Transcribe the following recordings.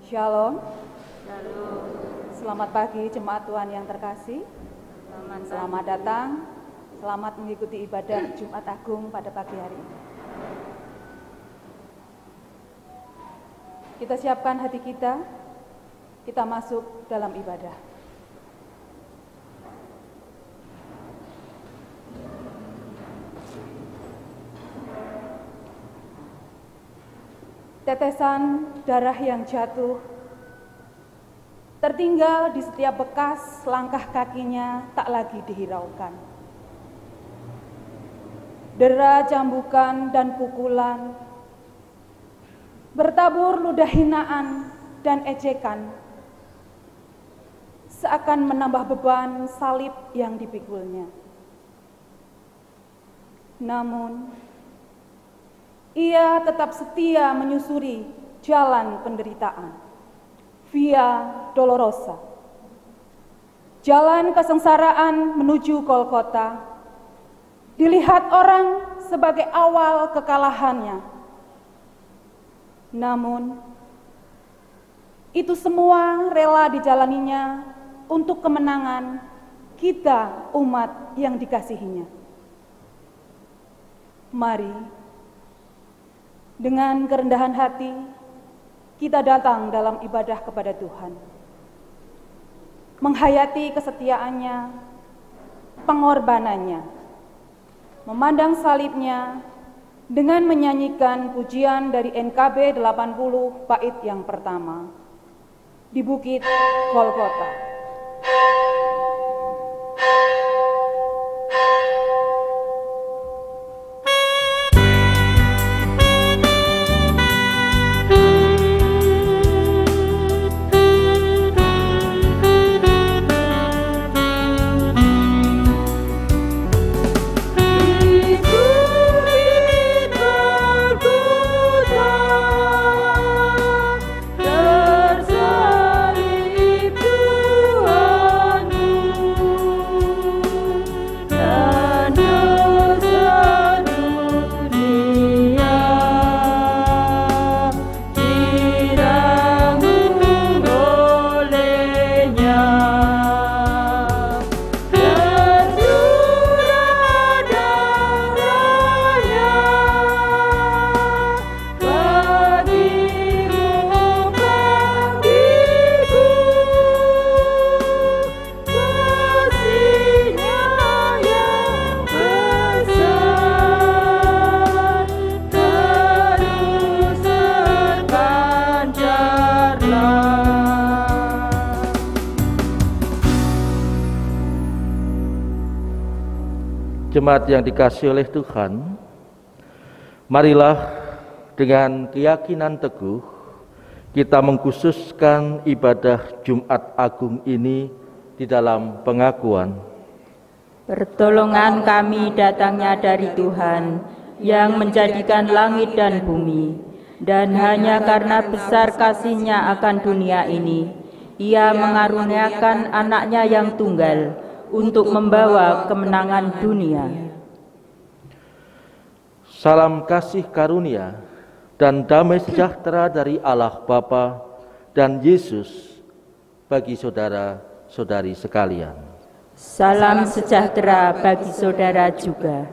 Shalom. Shalom. Selamat pagi jemaat Tuhan yang terkasih. Selamat datang. Selamat mengikuti ibadah Jumat Agung pada pagi hari ini. Kita siapkan hati kita masuk dalam ibadah. Tetesan darah yang jatuh tertinggal di setiap bekas langkah kakinya tak lagi dihiraukan. Dera cambukan dan pukulan bertabur ludah hinaan dan ejekan seakan menambah beban salib yang dipikulnya. Namun ia tetap setia menyusuri jalan penderitaan, Via Dolorosa. Jalan kesengsaraan menuju Golgota dilihat orang sebagai awal kekalahannya. Namun, itu semua rela dijalaninya untuk kemenangan kita umat yang dikasihinya. Mari, dengan kerendahan hati, kita datang dalam ibadah kepada Tuhan. Menghayati kesetiaannya, pengorbanannya, memandang salibnya dengan menyanyikan pujian dari NKB 80 bait yang pertama di Bukit Golgota. Jemaat yang dikasihi oleh Tuhan, marilah dengan keyakinan teguh kita mengkhususkan ibadah Jumat Agung ini di dalam pengakuan. Pertolongan kami datangnya dari Tuhan yang menjadikan langit dan bumi, dan hanya karena besar kasih-Nya akan dunia ini, Ia mengaruniakan anaknya yang tunggal untuk membawa kemenangan dunia. Salam kasih karunia dan damai sejahtera dari Allah Bapa dan Yesus bagi saudara-saudari sekalian. Salam sejahtera bagi saudara juga.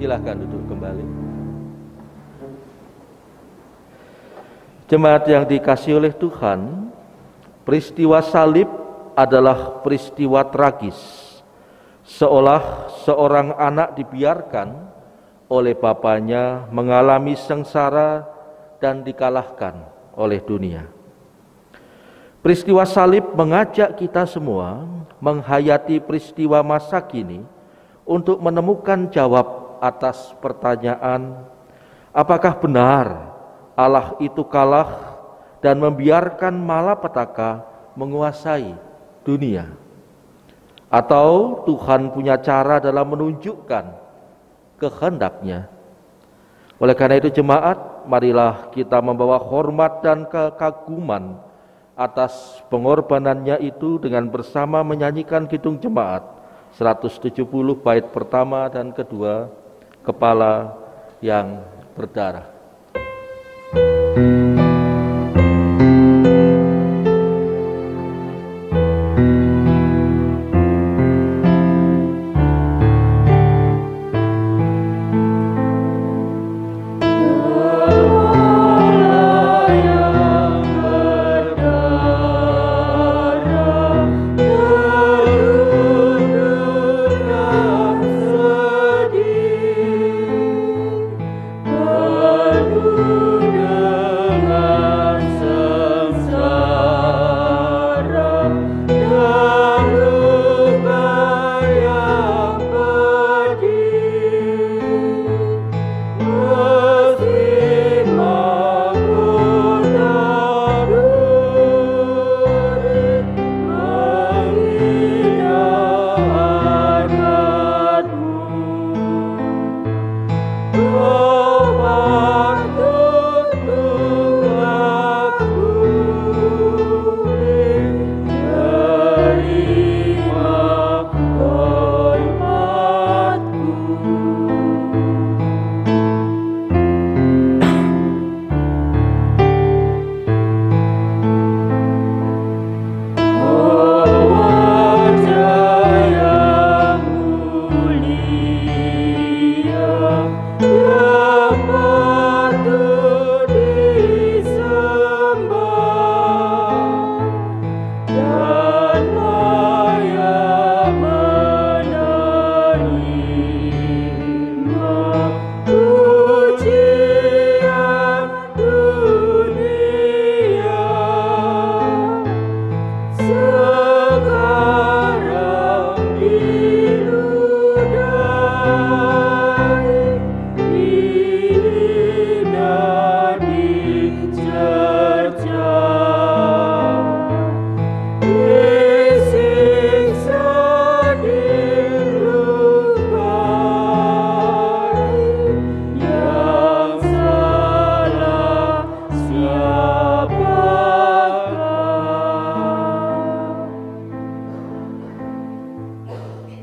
Silahkan duduk kembali. Jemaat yang dikasihi oleh Tuhan, peristiwa salib adalah peristiwa tragis, seolah seorang anak dibiarkan oleh bapaknya mengalami sengsara dan dikalahkan oleh dunia. Peristiwa salib mengajak kita semua menghayati peristiwa masa kini untuk menemukan jawab atas pertanyaan, apakah benar Allah itu kalah dan membiarkan malapetaka menguasai dunia? Atau Tuhan punya cara dalam menunjukkan kehendak-Nya? Oleh karena itu jemaat, marilah kita membawa hormat dan kekaguman atas pengorbanannya itu dengan bersama menyanyikan Kidung Jemaat 170 bait pertama dan kedua, Kepala yang berdarah.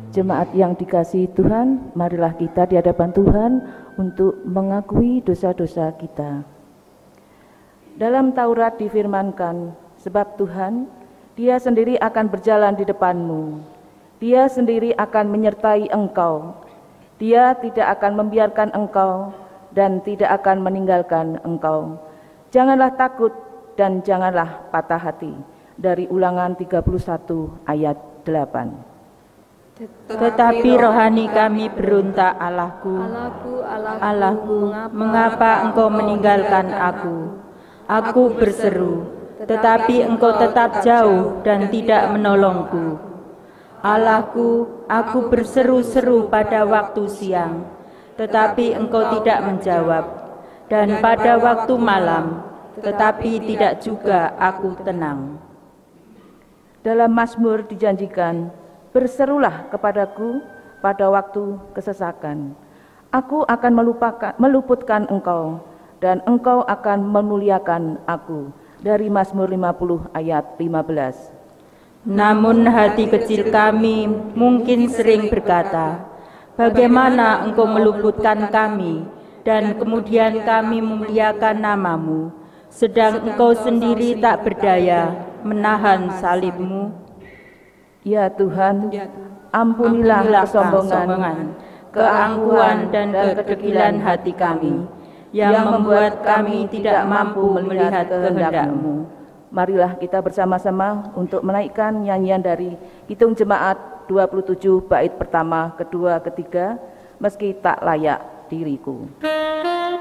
Jemaat yang dikasihi Tuhan, marilah kita di hadapan Tuhan untuk mengakui dosa-dosa kita. Dalam Taurat difirmankan, sebab Tuhan, Dia sendiri akan berjalan di depanmu. Dia sendiri akan menyertai engkau. Dia tidak akan membiarkan engkau dan tidak akan meninggalkan engkau. Janganlah takut dan janganlah patah hati. Dari Ulangan 31 ayat 8. Tetapi rohani kami berontak, Allahku, Allahku, mengapa engkau meninggalkan aku? Aku berseru, tetapi engkau tetap jauh dan tidak menolongku. Allahku, aku berseru-seru pada waktu siang, tetapi engkau tidak menjawab, dan pada waktu malam, tetapi tidak juga aku tenang. Dalam Mazmur dijanjikan, berserulah kepadaku pada waktu kesesakan. Aku akan meluputkan engkau, dan engkau akan memuliakan aku. Dari Mazmur 50 ayat 15. Namun hati kecil kami mungkin sering berkata, bagaimana engkau meluputkan kami, dan kemudian kami memuliakan namamu, sedang engkau sendiri tak berdaya menahan salibmu. Ya Tuhan, ampunilah kesombongan, keangkuhan dan kedegilan hati kami, yang membuat kami tidak mampu melihat kehendak-Mu. Marilah kita bersama-sama untuk menaikkan nyanyian dari Kidung Jemaat 27 bait pertama, kedua, ketiga, meski tak layak diriku. Meski tak layak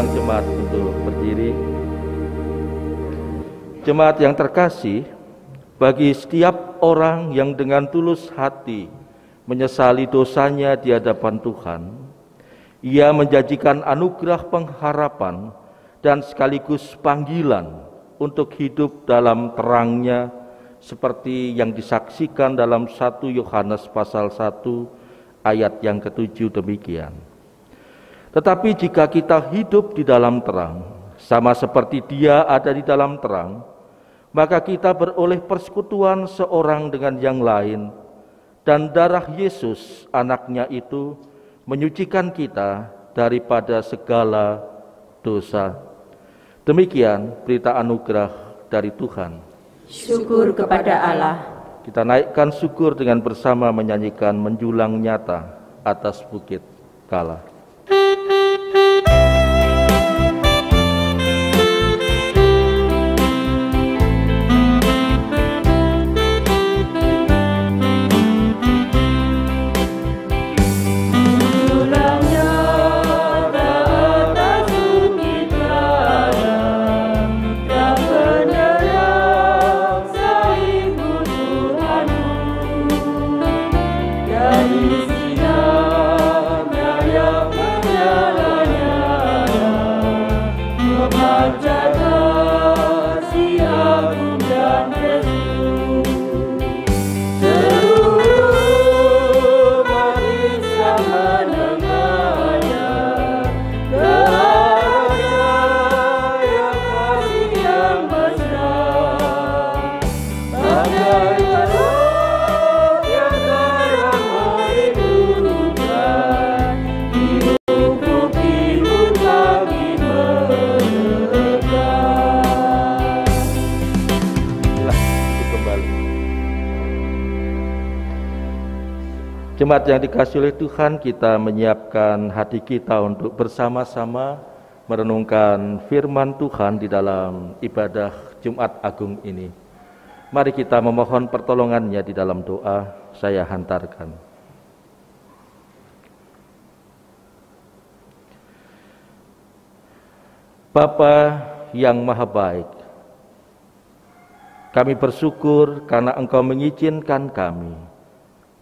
mengundang jemaat untuk berdiri. Jemaat yang terkasih, bagi setiap orang yang dengan tulus hati menyesali dosanya di hadapan Tuhan, ia menjanjikan anugerah pengharapan dan sekaligus panggilan untuk hidup dalam terangnya, seperti yang disaksikan dalam 1 Yohanes pasal 1 ayat yang ke-7 demikian. Tetapi jika kita hidup di dalam terang, sama seperti Dia ada di dalam terang, maka kita beroleh persekutuan seorang dengan yang lain, dan darah Yesus anaknya itu menyucikan kita daripada segala dosa. Demikian berita anugerah dari Tuhan. Syukur kepada Allah. Kita naikkan syukur dengan bersama menyanyikan menjulang nyata atas bukit Kala. Jemaat yang dikasihi oleh Tuhan, kita menyiapkan hati kita untuk bersama-sama merenungkan firman Tuhan di dalam ibadah Jumat Agung ini. Mari kita memohon pertolongannya di dalam doa. Saya hantarkan. Bapa yang Maha Baik, kami bersyukur karena Engkau mengizinkan kami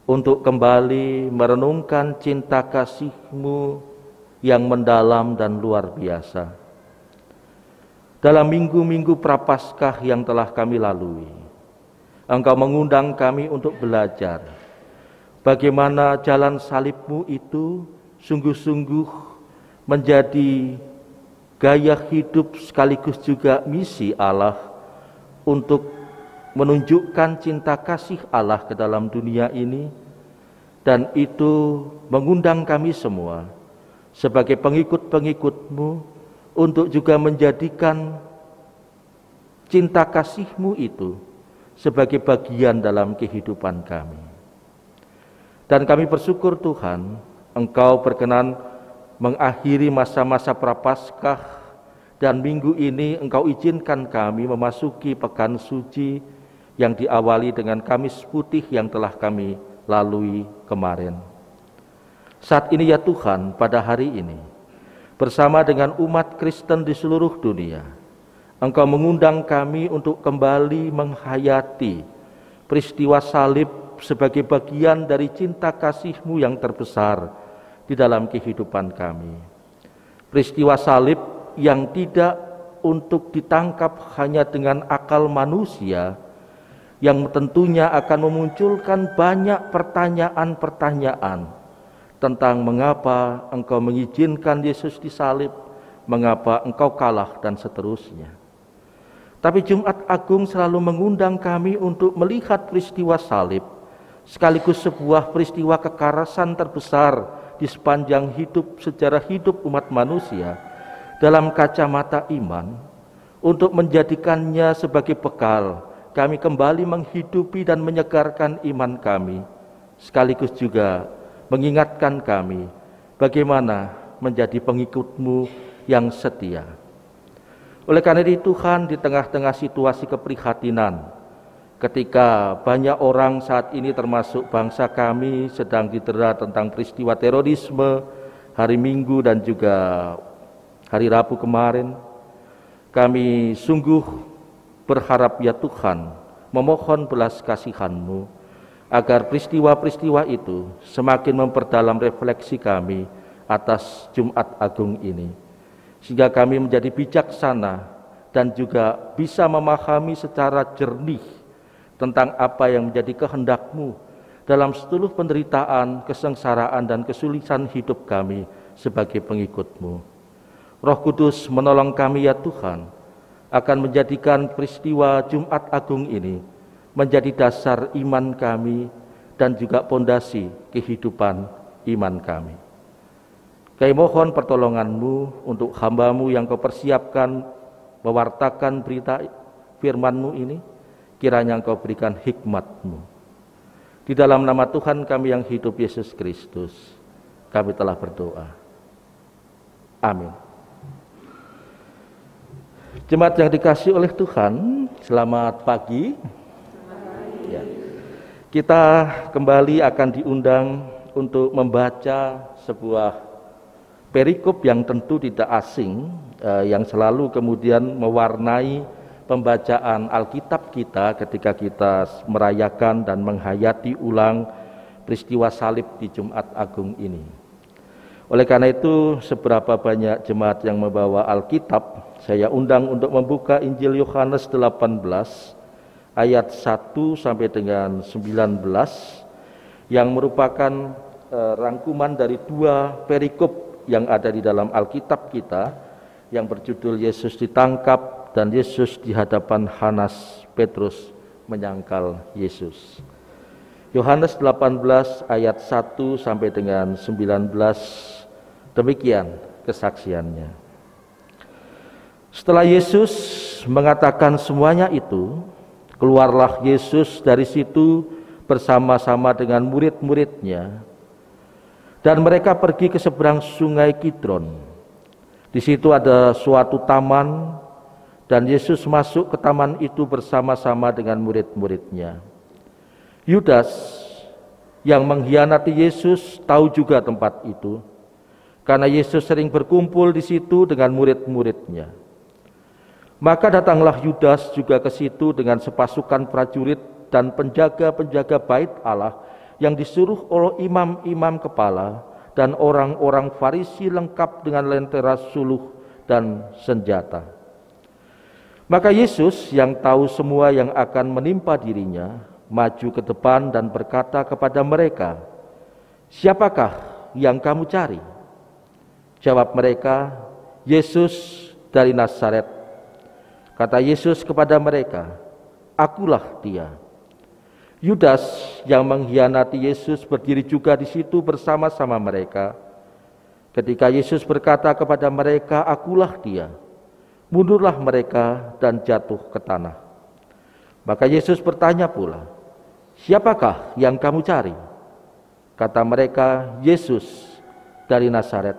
untuk kembali merenungkan cinta kasih-Mu yang mendalam dan luar biasa. Dalam minggu-minggu Prapaskah yang telah kami lalui, Engkau mengundang kami untuk belajar bagaimana jalan salib-Mu itu sungguh-sungguh menjadi gaya hidup sekaligus juga misi Allah untuk menunjukkan cinta kasih Allah ke dalam dunia ini, dan itu mengundang kami semua sebagai pengikut-pengikut-Mu untuk juga menjadikan cinta kasih-Mu itu sebagai bagian dalam kehidupan kami. Dan kami bersyukur Tuhan, Engkau berkenan mengakhiri masa-masa Prapaskah, dan minggu ini Engkau izinkan kami memasuki pekan suci yang diawali dengan Kamis Putih yang telah kami lalui kemarin. Saat ini ya Tuhan, pada hari ini, bersama dengan umat Kristen di seluruh dunia, Engkau mengundang kami untuk kembali menghayati peristiwa salib sebagai bagian dari cinta kasih-Mu yang terbesar di dalam kehidupan kami. Peristiwa salib yang tidak untuk ditangkap hanya dengan akal manusia, yang tentunya akan memunculkan banyak pertanyaan-pertanyaan tentang mengapa Engkau mengizinkan Yesus disalib, mengapa Engkau kalah, dan seterusnya. Tapi Jumat Agung selalu mengundang kami untuk melihat peristiwa salib sekaligus sebuah peristiwa kekerasan terbesar di sepanjang sejarah hidup umat manusia dalam kacamata iman, untuk menjadikannya sebagai bekal kami kembali menghidupi dan menyegarkan iman kami, sekaligus juga mengingatkan kami bagaimana menjadi pengikut-Mu yang setia. Oleh karena itu Tuhan, di tengah-tengah situasi keprihatinan, ketika banyak orang saat ini termasuk bangsa kami sedang didera tentang peristiwa terorisme, hari Minggu dan juga hari Rabu kemarin, kami sungguh berharap ya Tuhan, memohon belas kasihan-Mu, agar peristiwa-peristiwa itu semakin memperdalam refleksi kami atas Jumat Agung ini, sehingga kami menjadi bijaksana dan juga bisa memahami secara jernih tentang apa yang menjadi kehendak-Mu dalam seluruh penderitaan, kesengsaraan, dan kesulitan hidup kami sebagai pengikut-Mu. Roh Kudus menolong kami ya Tuhan, akan menjadikan peristiwa Jumat Agung ini menjadi dasar iman kami dan juga pondasi kehidupan iman kami. Kami mohon pertolongan-Mu untuk hamba-Mu yang Kau persiapkan mewartakan berita firman-Mu ini, kiranya Engkau berikan hikmat-Mu. Di dalam nama Tuhan kami yang hidup, Yesus Kristus, kami telah berdoa. Amin. Jemaat yang dikasihi oleh Tuhan, selamat pagi. Ya. Kita kembali akan diundang untuk membaca sebuah perikop yang tentu tidak asing, yang selalu kemudian mewarnai pembacaan Alkitab kita ketika kita merayakan dan menghayati ulang peristiwa salib di Jumat Agung ini. Oleh karena itu, seberapa banyak jemaat yang membawa Alkitab, saya undang untuk membuka Injil Yohanes 18 ayat 1 sampai dengan 19 yang merupakan rangkuman dari dua perikop yang ada di dalam Alkitab kita yang berjudul Yesus ditangkap dan Yesus di hadapan Hanas Petrus menyangkal Yesus. Yohanes 18 ayat 1 sampai dengan 19, demikian kesaksiannya. Setelah Yesus mengatakan semuanya itu, keluarlah Yesus dari situ bersama-sama dengan murid-muridnya, dan mereka pergi ke seberang sungai Kidron. Di situ ada suatu taman, dan Yesus masuk ke taman itu bersama-sama dengan murid-muridnya. Yudas yang mengkhianati Yesus tahu juga tempat itu, karena Yesus sering berkumpul di situ dengan murid-muridnya. Maka datanglah Yudas juga ke situ dengan sepasukan prajurit dan penjaga-penjaga bait Allah yang disuruh oleh imam-imam kepala dan orang-orang Farisi lengkap dengan lentera suluh dan senjata. Maka Yesus yang tahu semua yang akan menimpa dirinya, maju ke depan dan berkata kepada mereka, "Siapakah yang kamu cari?" Jawab mereka, "Yesus dari Nazaret." Kata Yesus kepada mereka, "Akulah dia." Yudas yang mengkhianati Yesus berdiri juga di situ bersama-sama mereka. Ketika Yesus berkata kepada mereka, "Akulah dia," mundurlah mereka dan jatuh ke tanah. Maka Yesus bertanya pula, "Siapakah yang kamu cari?" Kata mereka, "Yesus dari Nazaret."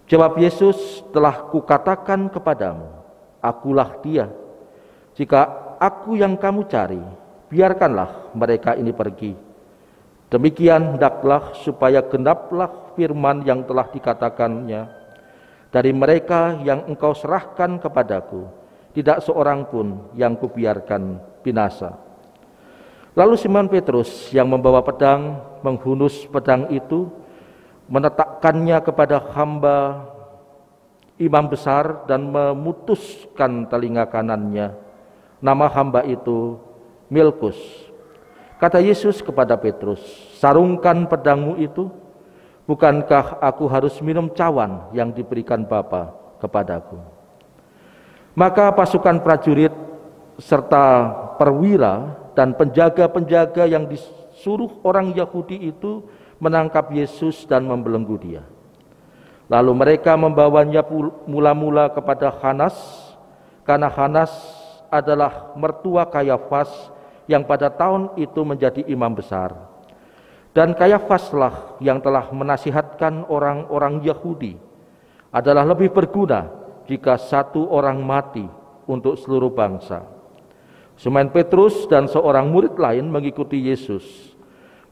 Jawab Yesus, "Telah kukatakan kepadamu, akulah dia. Jika aku yang kamu cari, biarkanlah mereka ini pergi." Demikian hendaklah supaya genaplah firman yang telah dikatakannya, "Dari mereka yang engkau serahkan kepadaku, tidak seorang pun yang kubiarkan binasa." Lalu Simon Petrus yang membawa pedang menghunus pedang itu, menetakkannya kepada hamba imam besar dan memutuskan telinga kanannya. Nama hamba itu Milkus. Kata Yesus kepada Petrus, "Sarungkan pedangmu itu. Bukankah aku harus minum cawan yang diberikan Bapa kepadaku?" Maka pasukan prajurit serta perwira dan penjaga-penjaga yang disuruh orang Yahudi itu menangkap Yesus dan membelenggu dia. Lalu mereka membawanya mula-mula kepada Hanas, karena Hanas adalah mertua Kayafas yang pada tahun itu menjadi imam besar. Dan Kayafaslah yang telah menasihatkan orang-orang Yahudi, adalah lebih berguna jika satu orang mati untuk seluruh bangsa. Simon Petrus dan seorang murid lain mengikuti Yesus.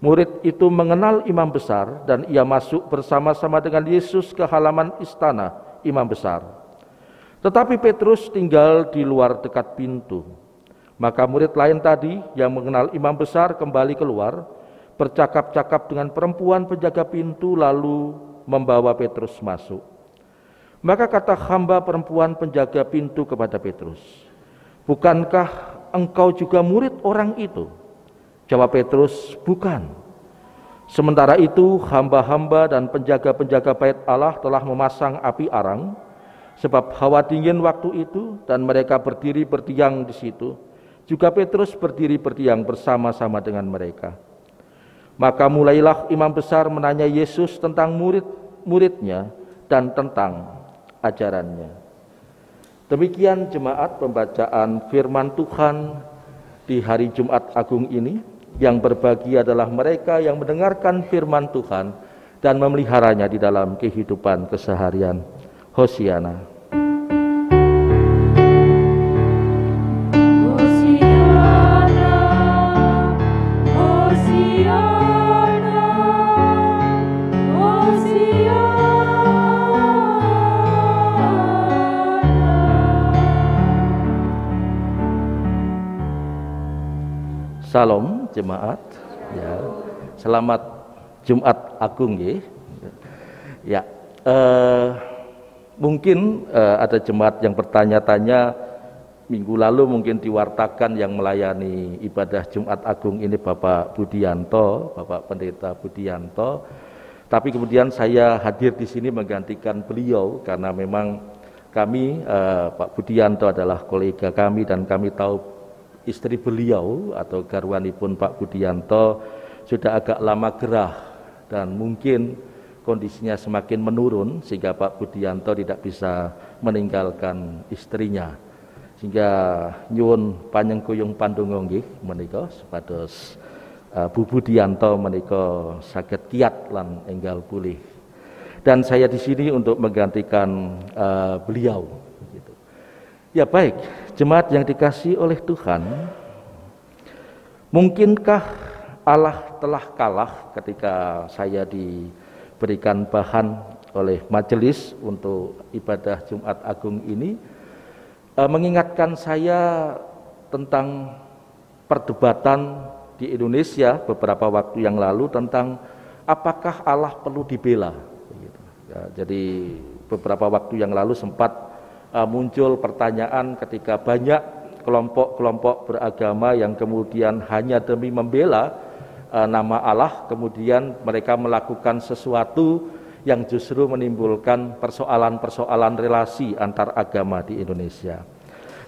Murid itu mengenal imam besar dan ia masuk bersama-sama dengan Yesus ke halaman istana imam besar. Tetapi Petrus tinggal di luar dekat pintu. Maka murid lain tadi yang mengenal imam besar kembali keluar, bercakap-cakap dengan perempuan penjaga pintu, lalu membawa Petrus masuk. Maka kata hamba perempuan penjaga pintu kepada Petrus, "Bukankah engkau juga murid orang itu?" Jawab Petrus, "Bukan." Sementara itu hamba-hamba dan penjaga-penjaga bait Allah telah memasang api arang, sebab hawa dingin waktu itu, dan mereka berdiri berdiam di situ. Juga Petrus berdiri berdiam bersama-sama dengan mereka. Maka mulailah imam besar menanya Yesus tentang murid-muridnya dan tentang ajarannya. Demikian jemaat pembacaan firman Tuhan di hari Jumat Agung ini. Yang berbahagia adalah mereka yang mendengarkan firman Tuhan dan memeliharanya di dalam kehidupan keseharian. Hosiana. Hosiana, Hosiana, Hosiana. Salam jemaat. Ya. Selamat Jumat Agung ya. Mungkin ada jemaat yang bertanya-tanya, minggu lalu mungkin diwartakan yang melayani ibadah Jumat Agung ini Bapak Budianto, Bapak Pendeta Budianto. Tapi kemudian saya hadir di sini menggantikan beliau karena memang kami Pak Budianto adalah kolega kami dan kami tahu istri beliau atau garwanipun Pak Budianto sudah agak lama gerah dan mungkin kondisinya semakin menurun sehingga Pak Budianto tidak bisa meninggalkan istrinya. Sehingga nyuwun panjenengan pandonga nggih menika supados Bu Budianto menika saged kiat lan enggal pulih. Dan saya di sini untuk menggantikan beliau. Gitu. Ya baik, jemaat yang dikasihi oleh Tuhan, mungkinkah Allah telah kalah ketika saya diberikan bahan oleh majelis untuk ibadah Jumat Agung ini, mengingatkan saya tentang perdebatan di Indonesia beberapa waktu yang lalu tentang apakah Allah perlu dibela. Ya, jadi beberapa waktu yang lalu sempat muncul pertanyaan ketika banyak kelompok-kelompok beragama yang kemudian hanya demi membela nama Allah, kemudian mereka melakukan sesuatu yang justru menimbulkan persoalan-persoalan relasi antar agama di Indonesia.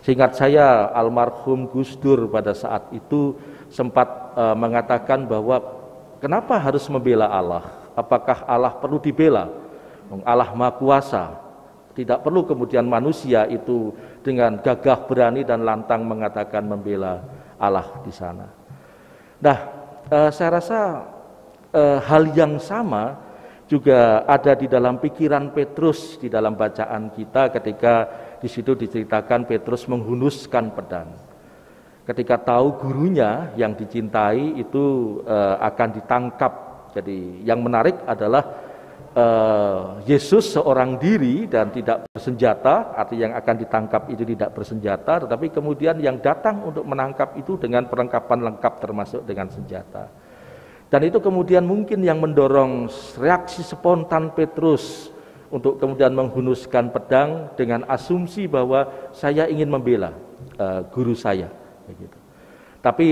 Seingat saya almarhum Gus Dur pada saat itu sempat mengatakan bahwa kenapa harus membela Allah? Apakah Allah perlu dibela? Allah Maha Kuasa. Tidak perlu kemudian manusia itu dengan gagah berani dan lantang mengatakan membela Allah di sana. Nah, saya rasa hal yang sama juga ada di dalam pikiran Petrus di dalam bacaan kita ketika di situ diceritakan Petrus menghunuskan pedang. Ketika tahu gurunya yang dicintai itu akan ditangkap. Jadi yang menarik adalah Yesus seorang diri dan tidak bersenjata, artinya yang akan ditangkap itu tidak bersenjata, tetapi kemudian yang datang untuk menangkap itu dengan perlengkapan lengkap termasuk dengan senjata. Dan itu kemudian mungkin yang mendorong reaksi spontan Petrus untuk kemudian menghunuskan pedang dengan asumsi bahwa saya ingin membela guru saya. Begitu. Tapi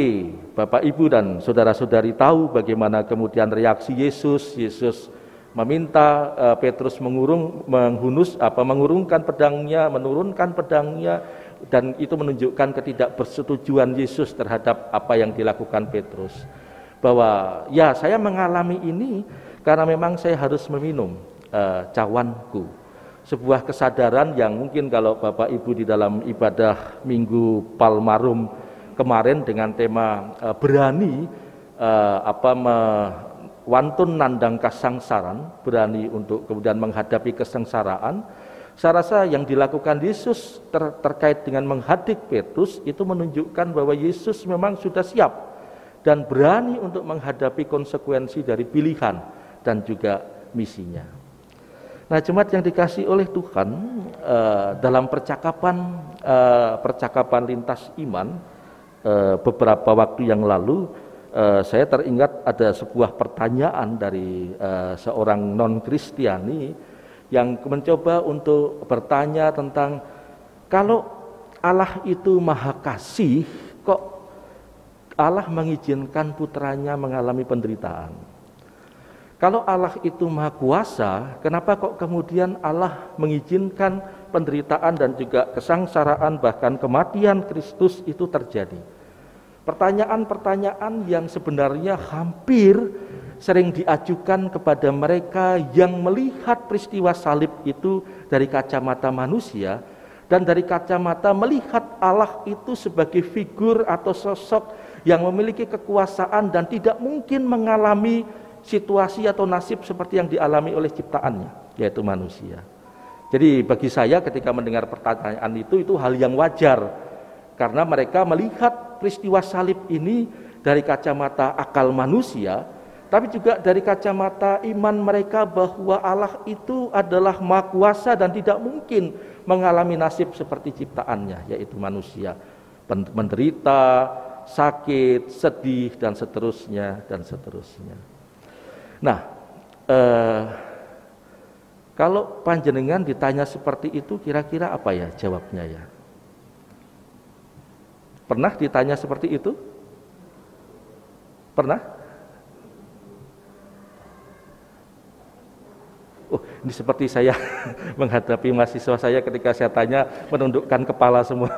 Bapak Ibu dan saudara-saudari tahu bagaimana kemudian reaksi Yesus. Yesus meminta Petrus mengurungkan pedangnya, menurunkan pedangnya, dan itu menunjukkan ketidakpersetujuan Yesus terhadap apa yang dilakukan Petrus. Bahwa ya saya mengalami ini karena memang saya harus meminum cawanku. Sebuah kesadaran yang mungkin kalau Bapak Ibu di dalam ibadah Minggu Palmarum kemarin dengan tema berani wantun nandang kasangsaran, berani untuk kemudian menghadapi kesengsaraan. Saya rasa yang dilakukan Yesus terkait dengan menghadik Petrus itu menunjukkan bahwa Yesus memang sudah siap dan berani untuk menghadapi konsekuensi dari pilihan dan juga misinya. Nah, jemaat yang dikasihi oleh Tuhan, dalam percakapan lintas iman beberapa waktu yang lalu, saya teringat ada sebuah pertanyaan dari seorang non-Kristiani yang mencoba untuk bertanya tentang, kalau Allah itu Maha Kasih, kok Allah mengizinkan putranya mengalami penderitaan? Kalau Allah itu Maha Kuasa, kenapa kok kemudian Allah mengizinkan penderitaan dan juga kesengsaraan bahkan kematian Kristus itu terjadi? Pertanyaan-pertanyaan yang sebenarnya hampir sering diajukan kepada mereka yang melihat peristiwa salib itu dari kacamata manusia dan dari kacamata melihat Allah itu sebagai figur atau sosok yang memiliki kekuasaan dan tidak mungkin mengalami situasi atau nasib seperti yang dialami oleh ciptaannya, yaitu manusia. Jadi bagi saya ketika mendengar pertanyaan itu hal yang wajar, karena mereka melihat peristiwa salib ini dari kacamata akal manusia, tapi juga dari kacamata iman mereka bahwa Allah itu adalah Maha Kuasa dan tidak mungkin mengalami nasib seperti ciptaannya, yaitu manusia, menderita, sakit, sedih, dan seterusnya, dan seterusnya. Nah, kalau panjenengan ditanya seperti itu, kira-kira apa ya jawabnya ya? Pernah ditanya seperti itu? Pernah? Oh, ini seperti saya menghadapi mahasiswa saya ketika saya tanya menundukkan kepala semua.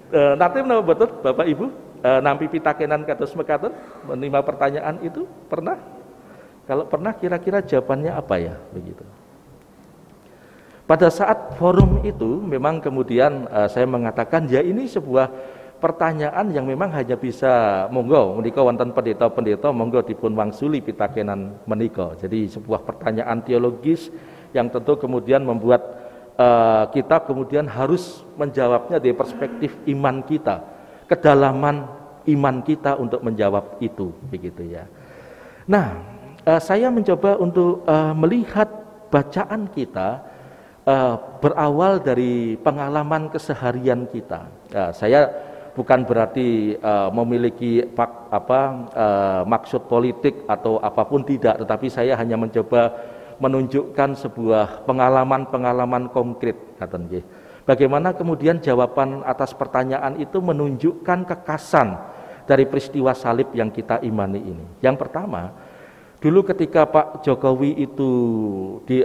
Nanti menapa betul Bapak Ibu nampi pitakenan kados mekaten menerima pertanyaan itu pernah? Kalau pernah kira-kira jawabannya apa ya begitu? Pada saat forum itu memang kemudian saya mengatakan ya ini sebuah pertanyaan yang memang hanya bisa monggo menika wonten pendeta-pendeta monggo dipun wangsuli pitakenan menika. Jadi sebuah pertanyaan teologis yang tentu kemudian membuat kita kemudian harus menjawabnya dari perspektif iman kita, kedalaman iman kita untuk menjawab itu, begitu ya. Nah, saya mencoba untuk melihat bacaan kita berawal dari pengalaman keseharian kita. Saya bukan berarti memiliki maksud politik atau apapun, tidak, tetapi saya hanya mencoba menunjukkan sebuah pengalaman-pengalaman konkret, ngaten nggih. Bagaimana kemudian jawaban atas pertanyaan itu menunjukkan kekasan dari peristiwa salib yang kita imani ini. Yang pertama, dulu ketika Pak Jokowi itu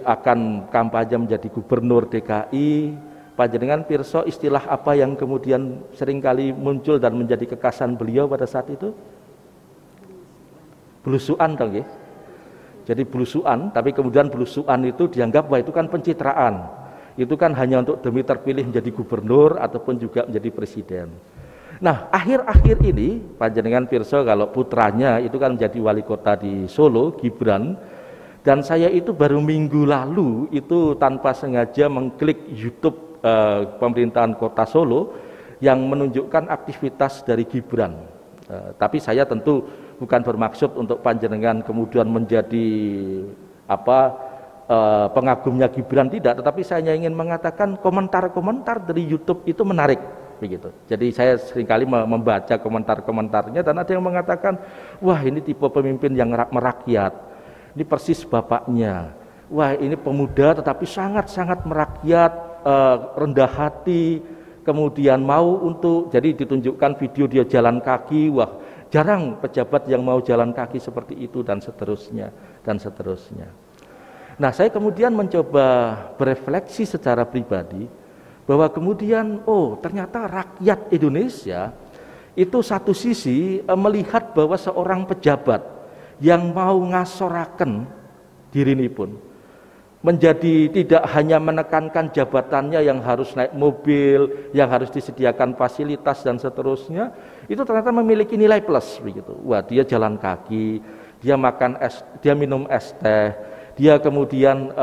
akan kampanye menjadi gubernur DKI, panjenengan pirsa istilah apa yang kemudian seringkali muncul dan menjadi kekasan beliau pada saat itu? Belusuan toh nggih. Jadi belusuan, tapi kemudian belusuan itu dianggap bahwa itu kan pencitraan. Itu kan hanya untuk demi terpilih menjadi gubernur ataupun juga menjadi presiden. Nah, akhir-akhir ini panjenengan pirsa kalau putranya itu kan menjadi wali kota di Solo, Gibran, dan saya itu baru minggu lalu itu tanpa sengaja mengklik YouTube pemerintahan kota Solo yang menunjukkan aktivitas dari Gibran. Tapi saya tentu bukan bermaksud untuk panjenengan kemudian menjadi pengagumnya Gibran, tidak, tetapi saya ingin mengatakan komentar-komentar dari YouTube itu menarik begitu. Jadi saya seringkali membaca komentar-komentarnya dan ada yang mengatakan, wah ini tipe pemimpin yang merakyat, ini persis bapaknya, wah ini pemuda tetapi sangat-sangat merakyat, rendah hati, kemudian mau untuk, jadi ditunjukkan video dia jalan kaki, wah jarang pejabat yang mau jalan kaki seperti itu, dan seterusnya, dan seterusnya. Nah, saya kemudian mencoba berefleksi secara pribadi, bahwa kemudian, oh ternyata rakyat Indonesia itu satu sisi melihat bahwa seorang pejabat yang mau ngasoraken dirinipun, menjadi tidak hanya menekankan jabatannya yang harus naik mobil, yang harus disediakan fasilitas dan seterusnya, itu ternyata memiliki nilai plus begitu. Wah, dia jalan kaki, dia makan es, dia minum es teh, dia kemudian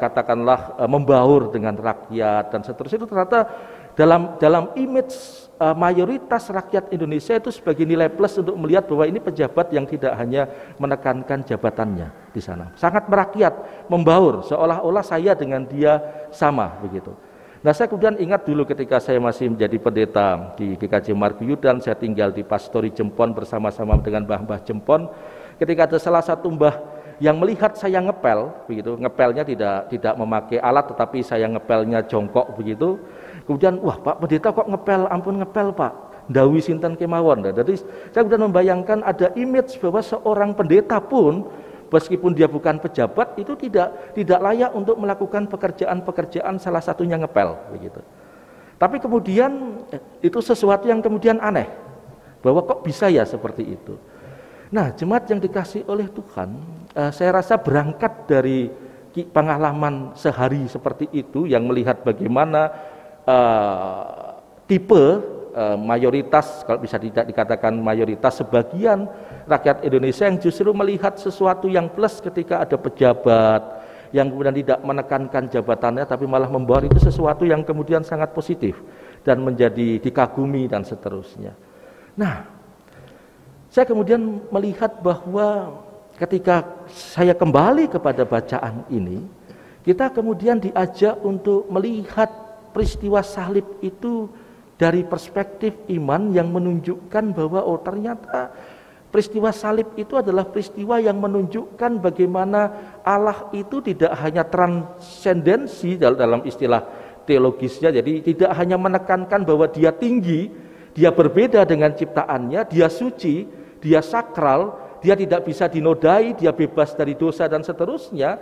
katakanlah membaur dengan rakyat dan seterusnya. Itu ternyata dalam image mayoritas rakyat Indonesia itu sebagai nilai plus untuk melihat bahwa ini pejabat yang tidak hanya menekankan jabatannya di sana, sangat merakyat, membaur, seolah-olah saya dengan dia sama begitu. Nah, saya kemudian ingat dulu ketika saya masih menjadi pendeta di GKJ Marguyudan, saya tinggal di Pastori Jempon bersama-sama dengan mbah-mbah Jempon. Ketika ada salah satu mbah yang melihat saya ngepel begitu, ngepelnya tidak memakai alat tetapi saya ngepelnya jongkok begitu. Kemudian, wah Pak Pendeta kok ngepel, ampun ngepel Pak, ndawi sinten kemawon. Jadi saya kemudian membayangkan ada image bahwa seorang pendeta pun, meskipun dia bukan pejabat, itu tidak layak untuk melakukan pekerjaan-pekerjaan salah satunya ngepel begitu. Tapi kemudian itu sesuatu yang kemudian aneh, bahwa kok bisa ya seperti itu. Nah, jemaat yang dikasih oleh Tuhan, saya rasa berangkat dari pengalaman sehari seperti itu, yang melihat bagaimana tipe mayoritas, kalau bisa tidak dikatakan mayoritas, sebagian rakyat Indonesia yang justru melihat sesuatu yang plus ketika ada pejabat yang kemudian tidak menekankan jabatannya tapi malah membawa itu sesuatu yang kemudian sangat positif dan menjadi dikagumi dan seterusnya. Nah, saya kemudian melihat bahwa ketika saya kembali kepada bacaan ini, kita kemudian diajak untuk melihat peristiwa salib itu dari perspektif iman yang menunjukkan bahwa ternyata peristiwa salib itu adalah peristiwa yang menunjukkan bagaimana Allah itu tidak hanya transendensi dalam istilah teologisnya, jadi tidak hanya menekankan bahwa dia tinggi, dia berbeda dengan ciptaannya, dia suci, dia sakral, dia tidak bisa dinodai, dia bebas dari dosa dan seterusnya,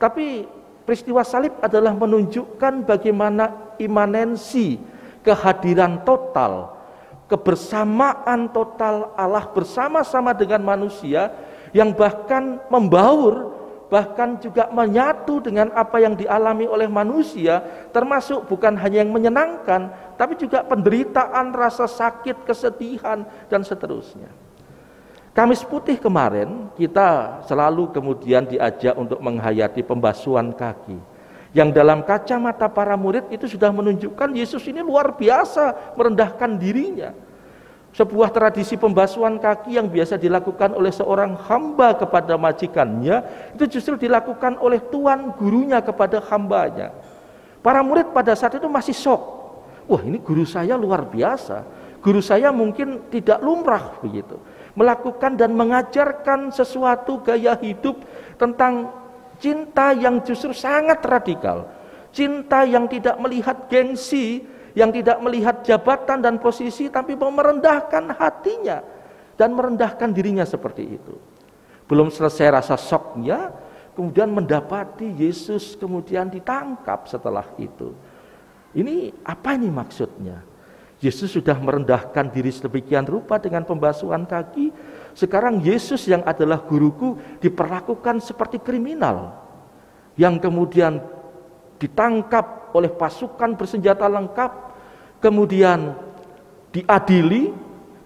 tapi peristiwa salib adalah menunjukkan bagaimana imanensi, kehadiran total, kebersamaan total Allah bersama-sama dengan manusia yang bahkan membaur, bahkan juga menyatu dengan apa yang dialami oleh manusia, termasuk bukan hanya yang menyenangkan, tapi juga penderitaan, rasa sakit, kesedihan, dan seterusnya. Kamis Putih kemarin kita selalu kemudian diajak untuk menghayati pembasuhan kaki, yang dalam kacamata para murid itu sudah menunjukkan Yesus ini luar biasa merendahkan dirinya. Sebuah tradisi pembasuhan kaki yang biasa dilakukan oleh seorang hamba kepada majikannya, itu justru dilakukan oleh tuan gurunya kepada hambanya. Para murid pada saat itu masih shock. Wah, ini guru saya luar biasa. Guru saya mungkin tidak lumrah begitu melakukan dan mengajarkan sesuatu gaya hidup tentang cinta yang justru sangat radikal, cinta yang tidak melihat gengsi, yang tidak melihat jabatan dan posisi, tapi mau merendahkan hatinya dan merendahkan dirinya seperti itu. Belum selesai rasa syoknya, kemudian mendapati Yesus kemudian ditangkap setelah itu. Ini apa ini maksudnya? Yesus sudah merendahkan diri sedemikian rupa dengan pembasuhan kaki. Sekarang Yesus yang adalah guruku diperlakukan seperti kriminal, yang kemudian ditangkap oleh pasukan bersenjata lengkap, kemudian diadili,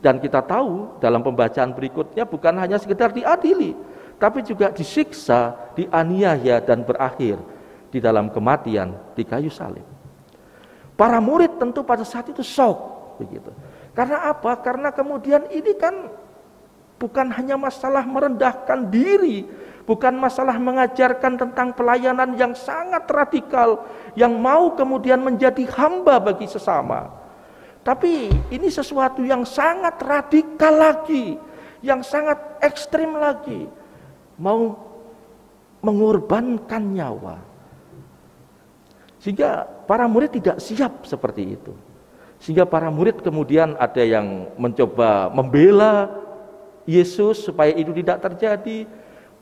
dan kita tahu dalam pembacaan berikutnya bukan hanya sekedar diadili, tapi juga disiksa, dianiaya, dan berakhir di dalam kematian di kayu salib. Para murid tentu pada saat itu shock begitu. Karena apa? Karena kemudian ini kan bukan hanya masalah merendahkan diri, bukan masalah mengajarkan tentang pelayanan yang sangat radikal, yang mau kemudian menjadi hamba bagi sesama. Tapi ini sesuatu yang sangat radikal lagi, yang sangat ekstrim lagi, mau mengorbankan nyawa. Sehingga para murid tidak siap seperti itu. Sehingga para murid kemudian ada yang mencoba membela Yesus supaya itu tidak terjadi.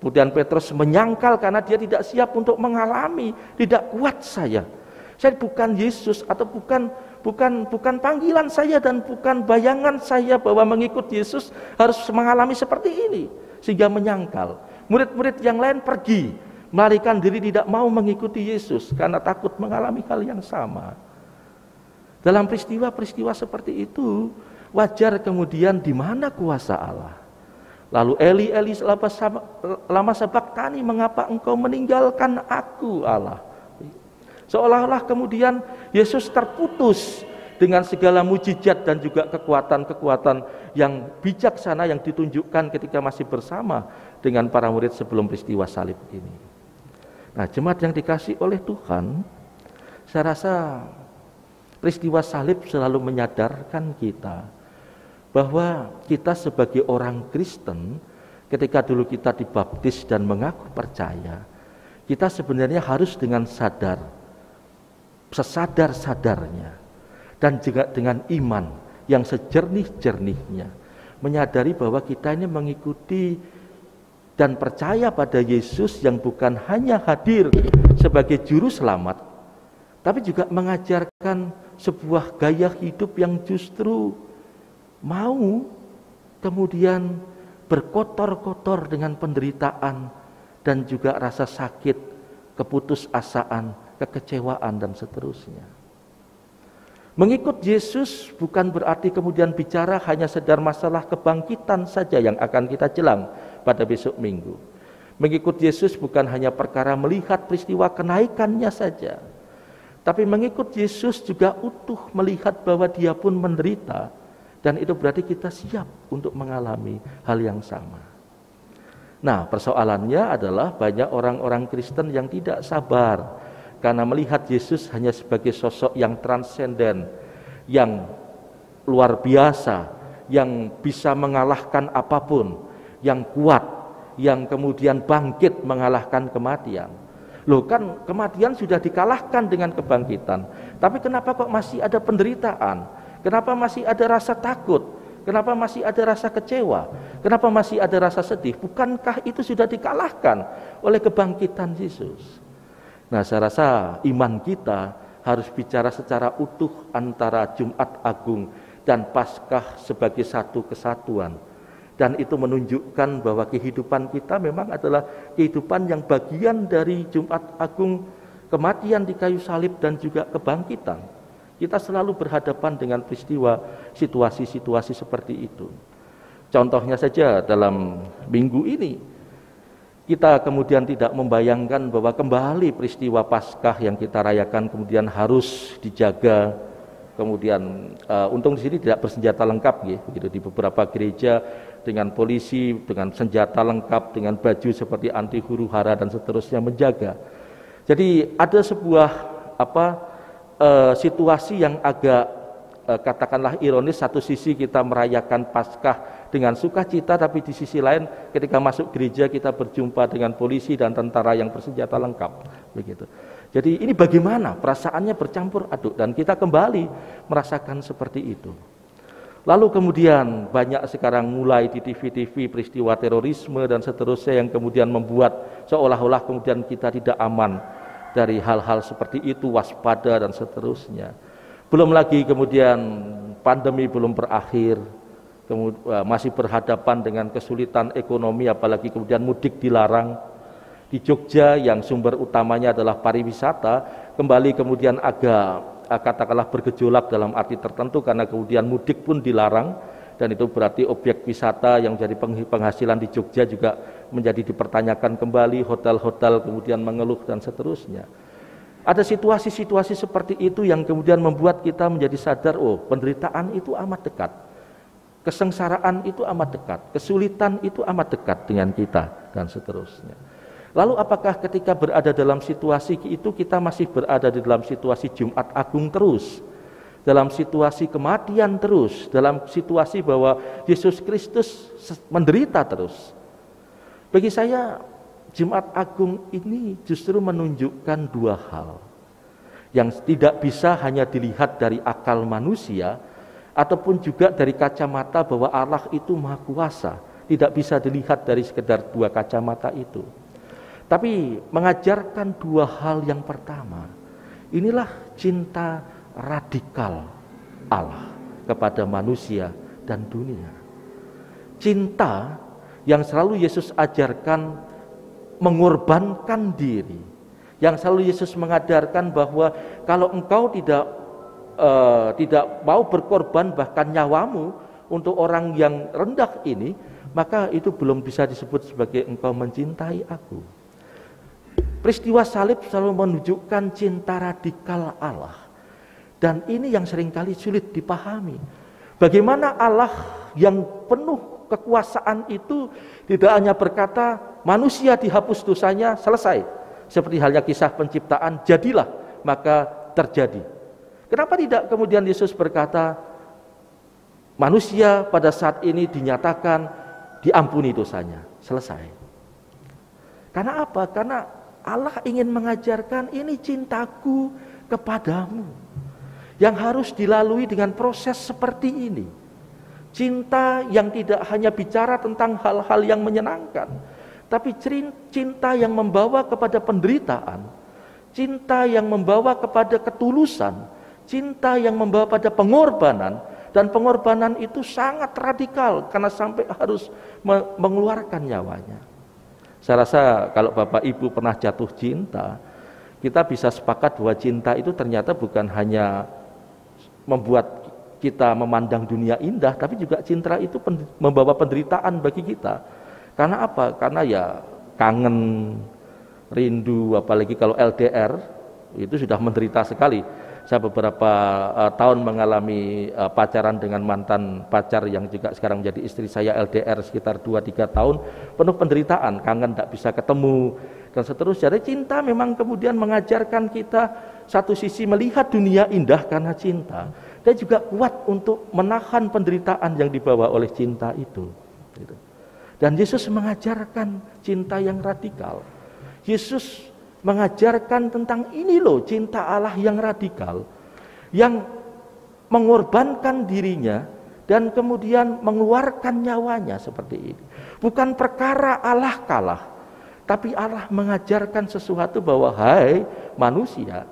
Kemudian Petrus menyangkal karena dia tidak siap untuk mengalami, tidak kuat saya bukan Yesus, atau bukan panggilan saya dan bukan bayangan saya bahwa mengikut Yesus harus mengalami seperti ini. Sehingga menyangkal. Murid-murid yang lain pergi, melarikan diri, tidak mau mengikuti Yesus karena takut mengalami hal yang sama. Dalam peristiwa-peristiwa seperti itu, wajar kemudian di mana kuasa Allah. Lalu Eli, Eli lama sabaktani, mengapa engkau meninggalkan aku Allah? Seolah-olah kemudian Yesus terputus dengan segala mujizat dan juga kekuatan-kekuatan yang bijaksana yang ditunjukkan ketika masih bersama dengan para murid sebelum peristiwa salib ini. Nah, jemaat yang dikasihi oleh Tuhan, saya rasa peristiwa salib selalu menyadarkan kita bahwa kita sebagai orang Kristen, ketika dulu kita dibaptis dan mengaku percaya, kita sebenarnya harus dengan sadar, sesadar-sadarnya, dan juga dengan iman yang sejernih-jernihnya, menyadari bahwa kita ini mengikuti dan percaya pada Yesus yang bukan hanya hadir sebagai juru selamat, tapi juga mengajarkan sebuah gaya hidup yang justru mau kemudian berkotor-kotor dengan penderitaan dan juga rasa sakit, keputusasaan, kekecewaan, dan seterusnya. Mengikut Yesus bukan berarti kemudian bicara hanya sekedar masalah kebangkitan saja yang akan kita jelang pada besok Minggu. Mengikut Yesus bukan hanya perkara melihat peristiwa kenaikannya saja, tapi mengikut Yesus juga utuh melihat bahwa Dia pun menderita, dan itu berarti kita siap untuk mengalami hal yang sama. Nah, persoalannya adalah banyak orang-orang Kristen yang tidak sabar karena melihat Yesus hanya sebagai sosok yang transenden, yang luar biasa, yang bisa mengalahkan apapun, yang kuat, yang kemudian bangkit mengalahkan kematian. Loh, kan kematian sudah dikalahkan dengan kebangkitan, tapi kenapa kok masih ada penderitaan? Kenapa masih ada rasa takut? Kenapa masih ada rasa kecewa? Kenapa masih ada rasa sedih? Bukankah itu sudah dikalahkan oleh kebangkitan Yesus? Nah, saya rasa iman kita harus bicara secara utuh antara Jumat Agung dan Paskah sebagai satu kesatuan. Dan itu menunjukkan bahwa kehidupan kita memang adalah kehidupan yang bagian dari Jumat Agung, kematian di kayu salib dan juga kebangkitan. Kita selalu berhadapan dengan peristiwa situasi-situasi seperti itu. Contohnya saja dalam minggu ini, kita kemudian tidak membayangkan bahwa kembali peristiwa Paskah yang kita rayakan kemudian harus dijaga. Kemudian untung di sini tidak bersenjata lengkap, begitu, di beberapa gereja dengan polisi, dengan senjata lengkap, dengan baju seperti anti huru-hara dan seterusnya menjaga. Jadi ada sebuah situasi yang agak katakanlah ironis. Satu sisi kita merayakan Paskah dengan sukacita, tapi di sisi lain ketika masuk gereja kita berjumpa dengan polisi dan tentara yang bersenjata lengkap, begitu. Jadi ini bagaimana perasaannya bercampur aduk, dan kita kembali merasakan seperti itu. Lalu kemudian banyak sekarang mulai di TV-TV peristiwa terorisme dan seterusnya yang kemudian membuat seolah-olah kemudian kita tidak aman dari hal-hal seperti itu, waspada dan seterusnya. Belum lagi kemudian pandemi belum berakhir, masih berhadapan dengan kesulitan ekonomi, apalagi kemudian mudik dilarang. Di Jogja yang sumber utamanya adalah pariwisata, kembali kemudian agak katakanlah bergejolak dalam arti tertentu karena kemudian mudik pun dilarang, dan itu berarti objek wisata yang jadi penghasilan di Jogja juga menjadi dipertanyakan kembali, hotel-hotel kemudian mengeluh dan seterusnya. Ada situasi-situasi seperti itu yang kemudian membuat kita menjadi sadar, oh, penderitaan itu amat dekat. Kesengsaraan itu amat dekat, kesulitan itu amat dekat dengan kita, dan seterusnya. Lalu apakah ketika berada dalam situasi itu kita masih berada di dalam situasi Jumat Agung terus? Dalam situasi kematian terus? Dalam situasi bahwa Yesus Kristus menderita terus? Bagi saya, Jumat Agung ini justru menunjukkan dua hal yang tidak bisa hanya dilihat dari akal manusia, ataupun juga dari kacamata bahwa Allah itu Maha Kuasa. Tidak bisa dilihat dari sekedar dua kacamata itu. Tapi mengajarkan dua hal. Yang pertama, inilah cinta radikal Allah kepada manusia dan dunia. Cinta yang selalu Yesus ajarkan mengorbankan diri. Yang selalu Yesus mengajarkan bahwa kalau engkau tidak mau berkorban bahkan nyawamu untuk orang yang rendah ini, maka itu belum bisa disebut sebagai engkau mencintai aku. Peristiwa salib selalu menunjukkan cinta radikal Allah. Dan ini yang seringkali sulit dipahami. Bagaimana Allah yang penuh kekuasaan itu tidak hanya berkata manusia dihapus dosanya, selesai. Seperti halnya kisah penciptaan, jadilah, maka terjadi. Kenapa tidak kemudian Yesus berkata manusia pada saat ini dinyatakan diampuni dosanya, selesai. Karena apa? Karena Allah ingin mengajarkan ini cintaku kepadamu yang harus dilalui dengan proses seperti ini. Cinta yang tidak hanya bicara tentang hal-hal yang menyenangkan, tapi cinta yang membawa kepada penderitaan, cinta yang membawa kepada ketulusan, cinta yang membawa pada pengorbanan, dan pengorbanan itu sangat radikal karena sampai harus mengeluarkan nyawanya. Saya rasa kalau Bapak Ibu pernah jatuh cinta, kita bisa sepakat bahwa cinta itu ternyata bukan hanya membuat kita memandang dunia indah, tapi juga cinta itu membawa penderitaan bagi kita. Karena apa? Karena ya kangen, rindu, apalagi kalau LDR, itu sudah menderita sekali. Saya beberapa tahun mengalami pacaran dengan mantan pacar yang juga sekarang menjadi istri saya, LDR sekitar 2-3 tahun, penuh penderitaan, kangen, tidak bisa ketemu, dan seterusnya. Jadi cinta memang kemudian mengajarkan kita satu sisi melihat dunia indah karena cinta, dan juga kuat untuk menahan penderitaan yang dibawa oleh cinta itu. Dan Yesus mengajarkan cinta yang radikal. Yesus mengajarkan tentang ini loh cinta Allah yang radikal, yang mengorbankan dirinya dan kemudian mengeluarkan nyawanya seperti ini. Bukan perkara Allah kalah, tapi Allah mengajarkan sesuatu bahwa hai manusia,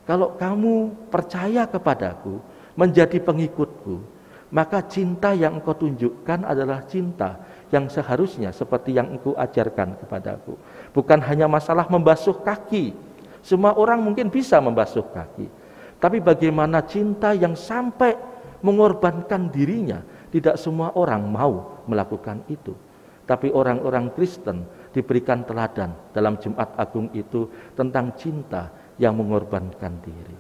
kalau kamu percaya kepadaku, menjadi pengikutku, maka cinta yang engkau tunjukkan adalah cinta yang seharusnya seperti yang engkau ajarkan kepadaku. Bukan hanya masalah membasuh kaki, semua orang mungkin bisa membasuh kaki, tapi bagaimana cinta yang sampai mengorbankan dirinya. Tidak semua orang mau melakukan itu, tapi orang-orang Kristen diberikan teladan dalam Jumat Agung itu tentang cinta yang mengorbankan diri.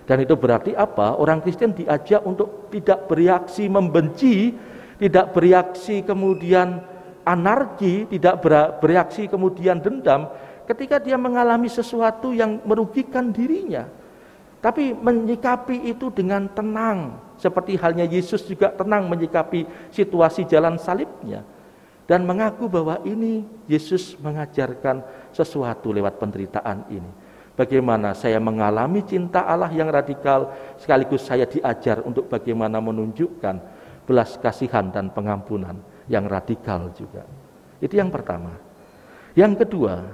Dan itu berarti apa? Orang Kristen diajak untuk tidak bereaksi membenci, tidak bereaksi kemudian anarki, tidak bereaksi kemudian dendam ketika dia mengalami sesuatu yang merugikan dirinya. Tapi menyikapi itu dengan tenang, seperti halnya Yesus juga tenang menyikapi situasi jalan salibnya. Dan mengaku bahwa ini Yesus mengajarkan sesuatu lewat penderitaan ini. Bagaimana saya mengalami cinta Allah yang radikal, sekaligus saya diajar untuk bagaimana menunjukkan belas kasihan dan pengampunan yang radikal juga. Itu yang pertama. Yang kedua,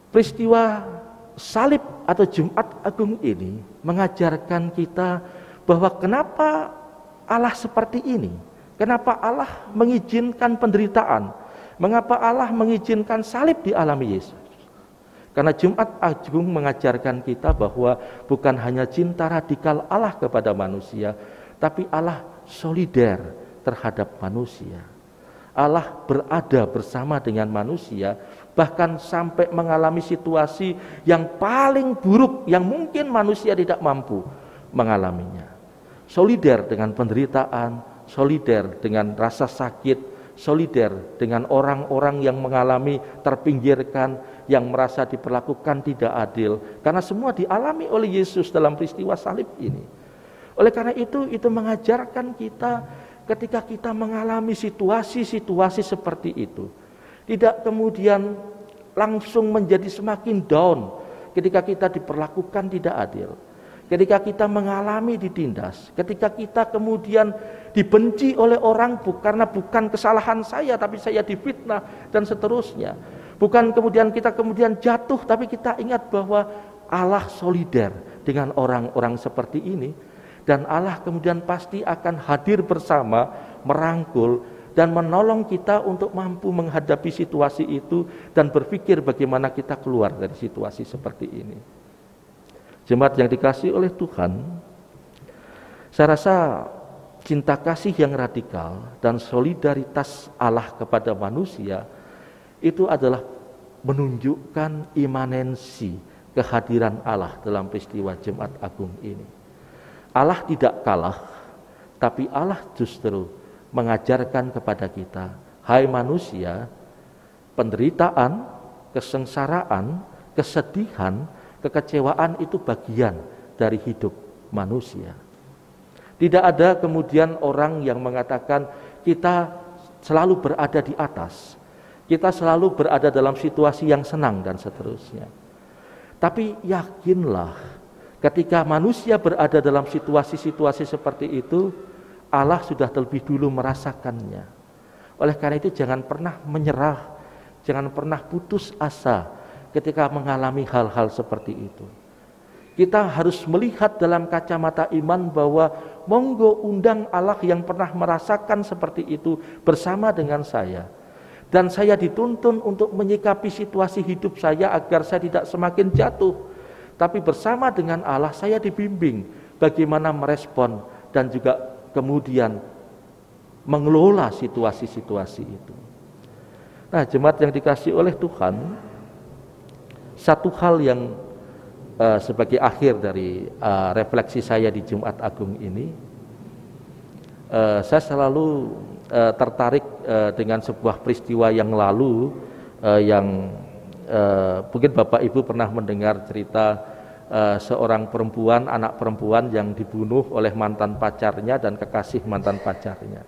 peristiwa salib atau Jumat Agung ini mengajarkan kita bahwa kenapa Allah seperti ini, kenapa Allah mengizinkan penderitaan, mengapa Allah mengizinkan salib dialami Yesus. Karena Jumat Agung mengajarkan kita bahwa bukan hanya cinta radikal Allah kepada manusia, tapi Allah solider terhadap manusia. Allah berada bersama dengan manusia, bahkan sampai mengalami situasi yang paling buruk yang mungkin manusia tidak mampu mengalaminya. Solider dengan penderitaan, solider dengan rasa sakit, solider dengan orang-orang yang mengalami terpinggirkan, yang merasa diperlakukan tidak adil, karena semua dialami oleh Yesus dalam peristiwa salib ini. Oleh karena itu mengajarkan kita ketika kita mengalami situasi-situasi seperti itu, tidak kemudian langsung menjadi semakin down ketika kita diperlakukan tidak adil, ketika kita mengalami ditindas, ketika kita kemudian dibenci oleh orang karena bukan kesalahan saya, tapi saya difitnah dan seterusnya. Bukan kemudian kita jatuh, tapi kita ingat bahwa Allah solider dengan orang-orang seperti ini. Dan Allah kemudian pasti akan hadir bersama, merangkul, dan menolong kita untuk mampu menghadapi situasi itu dan berpikir bagaimana kita keluar dari situasi seperti ini. Jemaat yang dikasihi oleh Tuhan, saya rasa cinta kasih yang radikal dan solidaritas Allah kepada manusia itu adalah menunjukkan imanensi kehadiran Allah dalam peristiwa Jumat Agung ini. Allah tidak kalah, tapi Allah justru mengajarkan kepada kita, hai manusia, penderitaan, kesengsaraan, kesedihan, kekecewaan itu bagian dari hidup manusia. Tidak ada kemudian orang yang mengatakan kita selalu berada di atas, kita selalu berada dalam situasi yang senang dan seterusnya. Tapi yakinlah, ketika manusia berada dalam situasi-situasi seperti itu, Allah sudah terlebih dulu merasakannya. Oleh karena itu jangan pernah menyerah, jangan pernah putus asa ketika mengalami hal-hal seperti itu. Kita harus melihat dalam kacamata iman bahwa monggo undang Allah yang pernah merasakan seperti itu bersama dengan saya. Dan saya dituntun untuk menyikapi situasi hidup saya agar saya tidak semakin jatuh. Tapi bersama dengan Allah saya dibimbing bagaimana merespon dan juga kemudian mengelola situasi-situasi itu. Nah, jemaat yang dikasihi oleh Tuhan, satu hal yang sebagai akhir dari refleksi saya di Jumat Agung ini, saya selalu tertarik dengan sebuah peristiwa yang lalu yang mungkin Bapak Ibu pernah mendengar cerita seorang perempuan, anak perempuan yang dibunuh oleh mantan pacarnya dan kekasih mantan pacarnya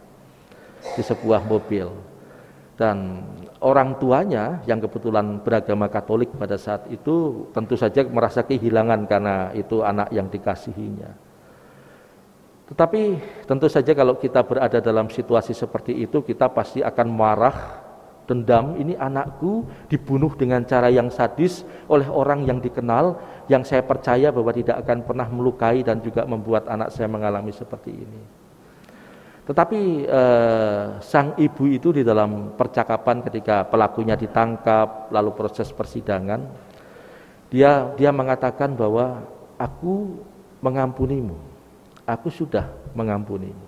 di sebuah mobil. Dan orang tuanya yang kebetulan beragama Katolik pada saat itu tentu saja merasa kehilangan karena itu anak yang dikasihinya. Tetapi tentu saja kalau kita berada dalam situasi seperti itu, kita pasti akan marah, dendam, ini anakku dibunuh dengan cara yang sadis oleh orang yang dikenal, yang saya percaya bahwa tidak akan pernah melukai dan juga membuat anak saya mengalami seperti ini. Tetapi sang ibu itu di dalam percakapan ketika pelakunya ditangkap, lalu proses persidangan, dia mengatakan bahwa aku mengampunimu, aku sudah mengampunimu.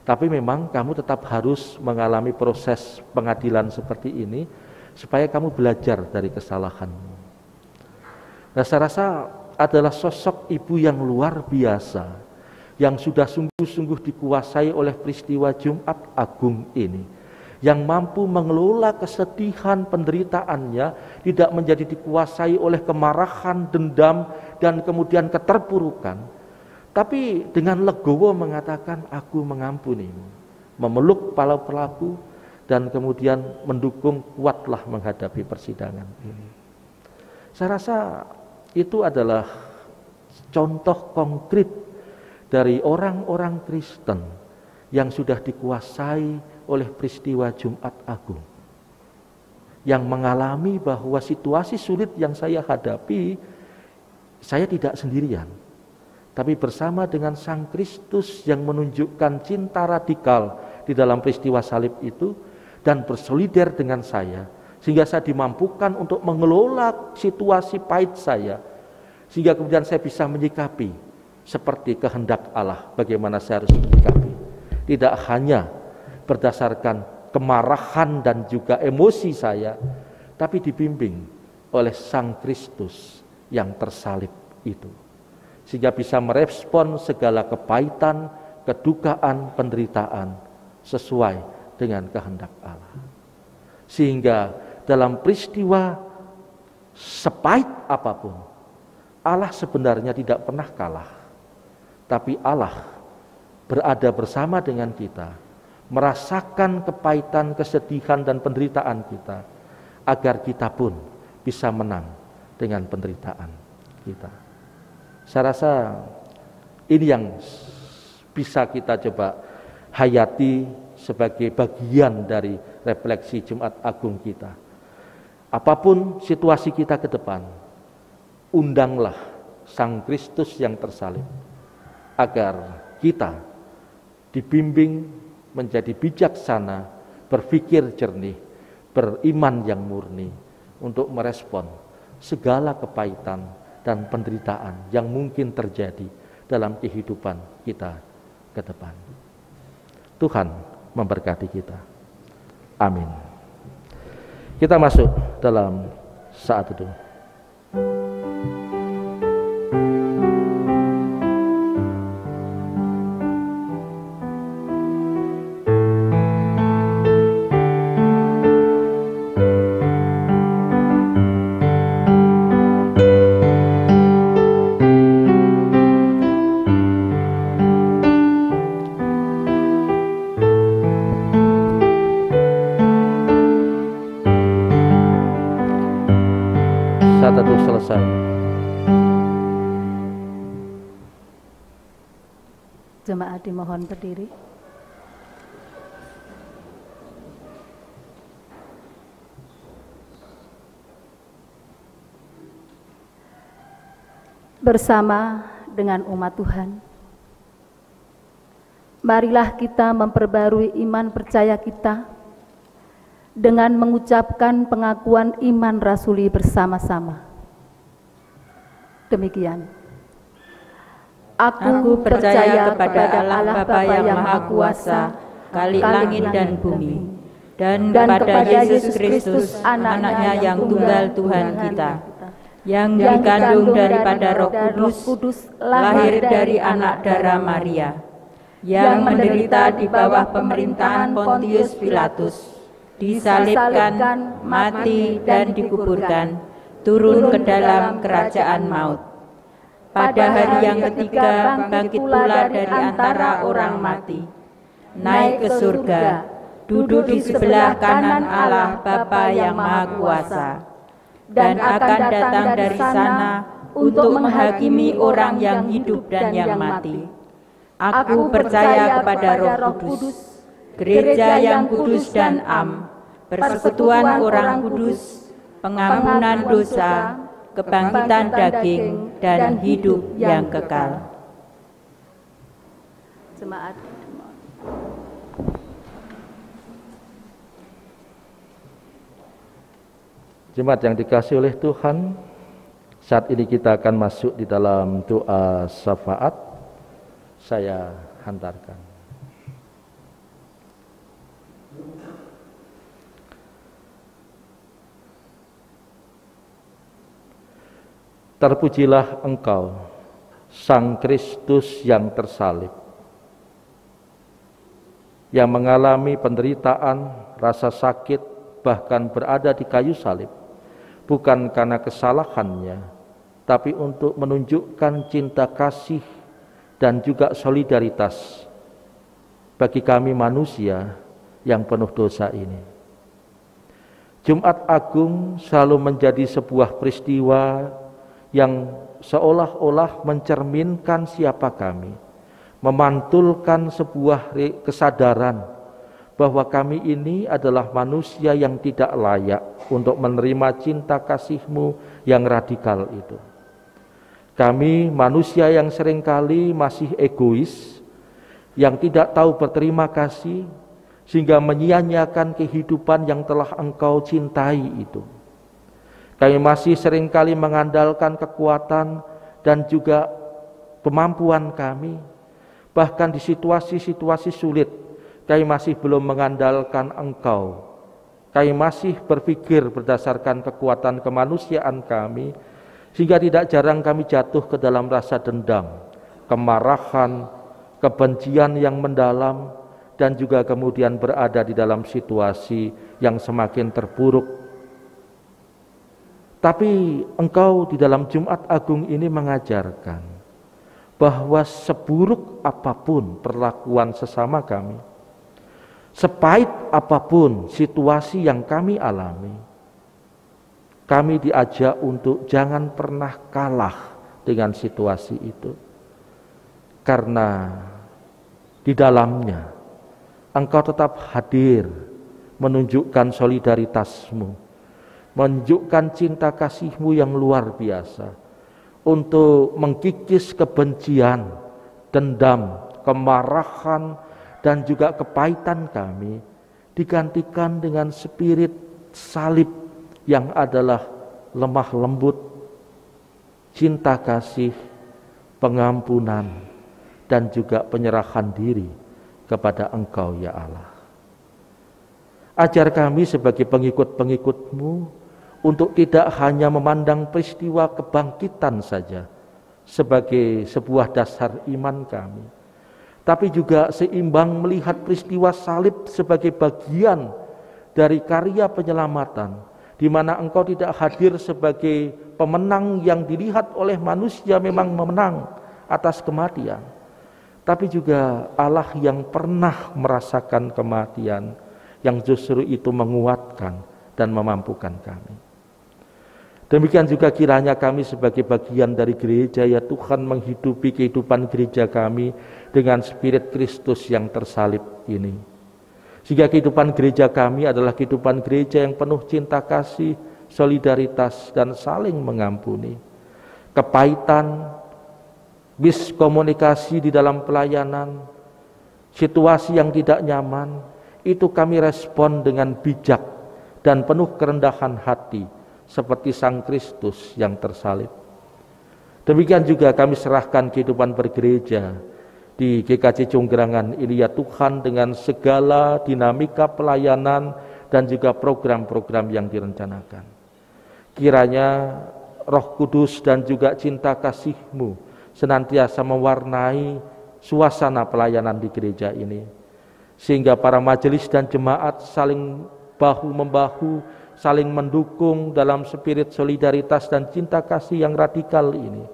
Tapi memang kamu tetap harus mengalami proses pengadilan seperti ini supaya kamu belajar dari kesalahanmu. Nah, saya rasa adalah sosok ibu yang luar biasa, yang sudah sungguh-sungguh dikuasai oleh peristiwa Jumat Agung ini, yang mampu mengelola kesedihan penderitaannya, tidak menjadi dikuasai oleh kemarahan, dendam, dan kemudian keterpurukan, tapi dengan legowo mengatakan aku mengampunimu, memeluk kepala pelaku, dan kemudian mendukung kuatlah menghadapi persidangan ini. Saya rasa itu adalah contoh konkret dari orang-orang Kristen yang sudah dikuasai oleh peristiwa Jumat Agung, yang mengalami bahwa situasi sulit yang saya hadapi, saya tidak sendirian, tapi bersama dengan Sang Kristus yang menunjukkan cinta radikal di dalam peristiwa salib itu dan bersolider dengan saya, sehingga saya dimampukan untuk mengelola situasi pahit saya, sehingga kemudian saya bisa menyikapi seperti kehendak Allah bagaimana saya harus menyikapi. Tidak hanya berdasarkan kemarahan dan juga emosi saya, tapi dibimbing oleh Sang Kristus yang tersalib itu, sehingga bisa merespon segala kepahitan, kedukaan, penderitaan sesuai dengan kehendak Allah. Sehingga dalam peristiwa sepahit apapun, Allah sebenarnya tidak pernah kalah, tapi Allah berada bersama dengan kita, merasakan kepahitan, kesedihan, dan penderitaan kita, agar kita pun bisa menang dengan penderitaan kita. Saya rasa ini yang bisa kita coba hayati sebagai bagian dari refleksi Jumat Agung kita. Apapun situasi kita ke depan, undanglah Sang Kristus yang tersalib, agar kita dibimbing menjadi bijaksana, berpikir jernih, beriman yang murni untuk merespon segala kepahitan dan penderitaan yang mungkin terjadi dalam kehidupan kita ke depan. Tuhan memberkati kita. Amin. Kita masuk dalam saat itu. misa teduh selesai. Jemaat dimohon berdiri. Bersama dengan umat Tuhan, marilah kita memperbarui iman percaya kita dengan mengucapkan pengakuan iman rasuli bersama-sama. Demikian. Aku percaya kepada Allah Bapa yang Maha Kuasa, Khalik langit dan bumi, dan kepada Yesus Kristus, Anaknya yang tunggal Tuhan kita, yang dikandung daripada Roh Kudus, lahir dari anak darah Maria, yang menderita di bawah pemerintahan Pontius Pilatus, disalibkan, mati, dan dikuburkan, turun ke dalam kerajaan maut. Pada hari yang ketiga bangkit pula dari antara orang mati, naik ke surga, duduk di sebelah kanan Allah Bapa yang Maha Kuasa, dan akan datang dari sana untuk menghakimi orang yang hidup dan yang mati. Aku percaya kepada Roh Kudus, gereja yang kudus dan am, persekutuan orang kudus, pengampunan dosa, kebangkitan daging, dan hidup yang kekal. Jemaat. Jemaat yang dikasihi oleh Tuhan, saat ini kita akan masuk di dalam doa syafaat. Saya hantarkan. Terpujilah Engkau, Sang Kristus yang tersalib, yang mengalami penderitaan, rasa sakit, bahkan berada di kayu salib, bukan karena kesalahannya, tapi untuk menunjukkan cinta kasih dan juga solidaritas bagi kami manusia yang penuh dosa ini. Jumat Agung selalu menjadi sebuah peristiwa yang seolah-olah mencerminkan siapa kami, memantulkan sebuah kesadaran bahwa kami ini adalah manusia yang tidak layak untuk menerima cinta kasih-Mu yang radikal itu. Kami manusia yang seringkali masih egois, yang tidak tahu berterima kasih, sehingga menyia-nyiakan kehidupan yang telah Engkau cintai itu. Kami masih seringkali mengandalkan kekuatan dan juga kemampuan kami, bahkan di situasi-situasi sulit, kami masih belum mengandalkan Engkau. Kami masih berpikir berdasarkan kekuatan kemanusiaan kami, sehingga tidak jarang kami jatuh ke dalam rasa dendam, kemarahan, kebencian yang mendalam, dan juga kemudian berada di dalam situasi yang semakin terpuruk. Tapi Engkau di dalam Jumat Agung ini mengajarkan bahwa seburuk apapun perlakuan sesama kami, sepahit apapun situasi yang kami alami, kami diajak untuk jangan pernah kalah dengan situasi itu. Karena di dalamnya Engkau tetap hadir, menunjukkan solidaritas-Mu, menunjukkan cinta kasih-Mu yang luar biasa, untuk mengkikis kebencian, dendam, kemarahan, dan juga kepahitan kami, digantikan dengan spirit salib yang adalah lemah lembut, cinta kasih, pengampunan, dan juga penyerahan diri kepada Engkau ya Allah. Ajar kami sebagai pengikut-pengikut-Mu untuk tidak hanya memandang peristiwa kebangkitan saja sebagai sebuah dasar iman kami, tapi juga seimbang melihat peristiwa salib sebagai bagian dari karya penyelamatan, di mana Engkau tidak hadir sebagai pemenang yang dilihat oleh manusia memang memenang atas kematian, tapi juga Allah yang pernah merasakan kematian, yang justru itu menguatkan dan memampukan kami. Demikian juga kiranya kami sebagai bagian dari gereja, ya Tuhan, menghidupi kehidupan gereja kami dengan spirit Kristus yang tersalib ini. Sehingga kehidupan gereja kami adalah kehidupan gereja yang penuh cinta kasih, solidaritas, dan saling mengampuni. Kepahitan, miskomunikasi di dalam pelayanan, situasi yang tidak nyaman, itu kami respon dengan bijak dan penuh kerendahan hati, seperti Sang Kristus yang tersalib. Demikian juga kami serahkan kehidupan bergereja di GKJ Jonggrangan ini, ya Tuhan, dengan segala dinamika pelayanan dan juga program-program yang direncanakan. Kiranya Roh Kudus dan juga cinta kasih-Mu senantiasa mewarnai suasana pelayanan di gereja ini, sehingga para majelis dan jemaat saling bahu-membahu, saling mendukung dalam spirit solidaritas dan cinta kasih yang radikal ini,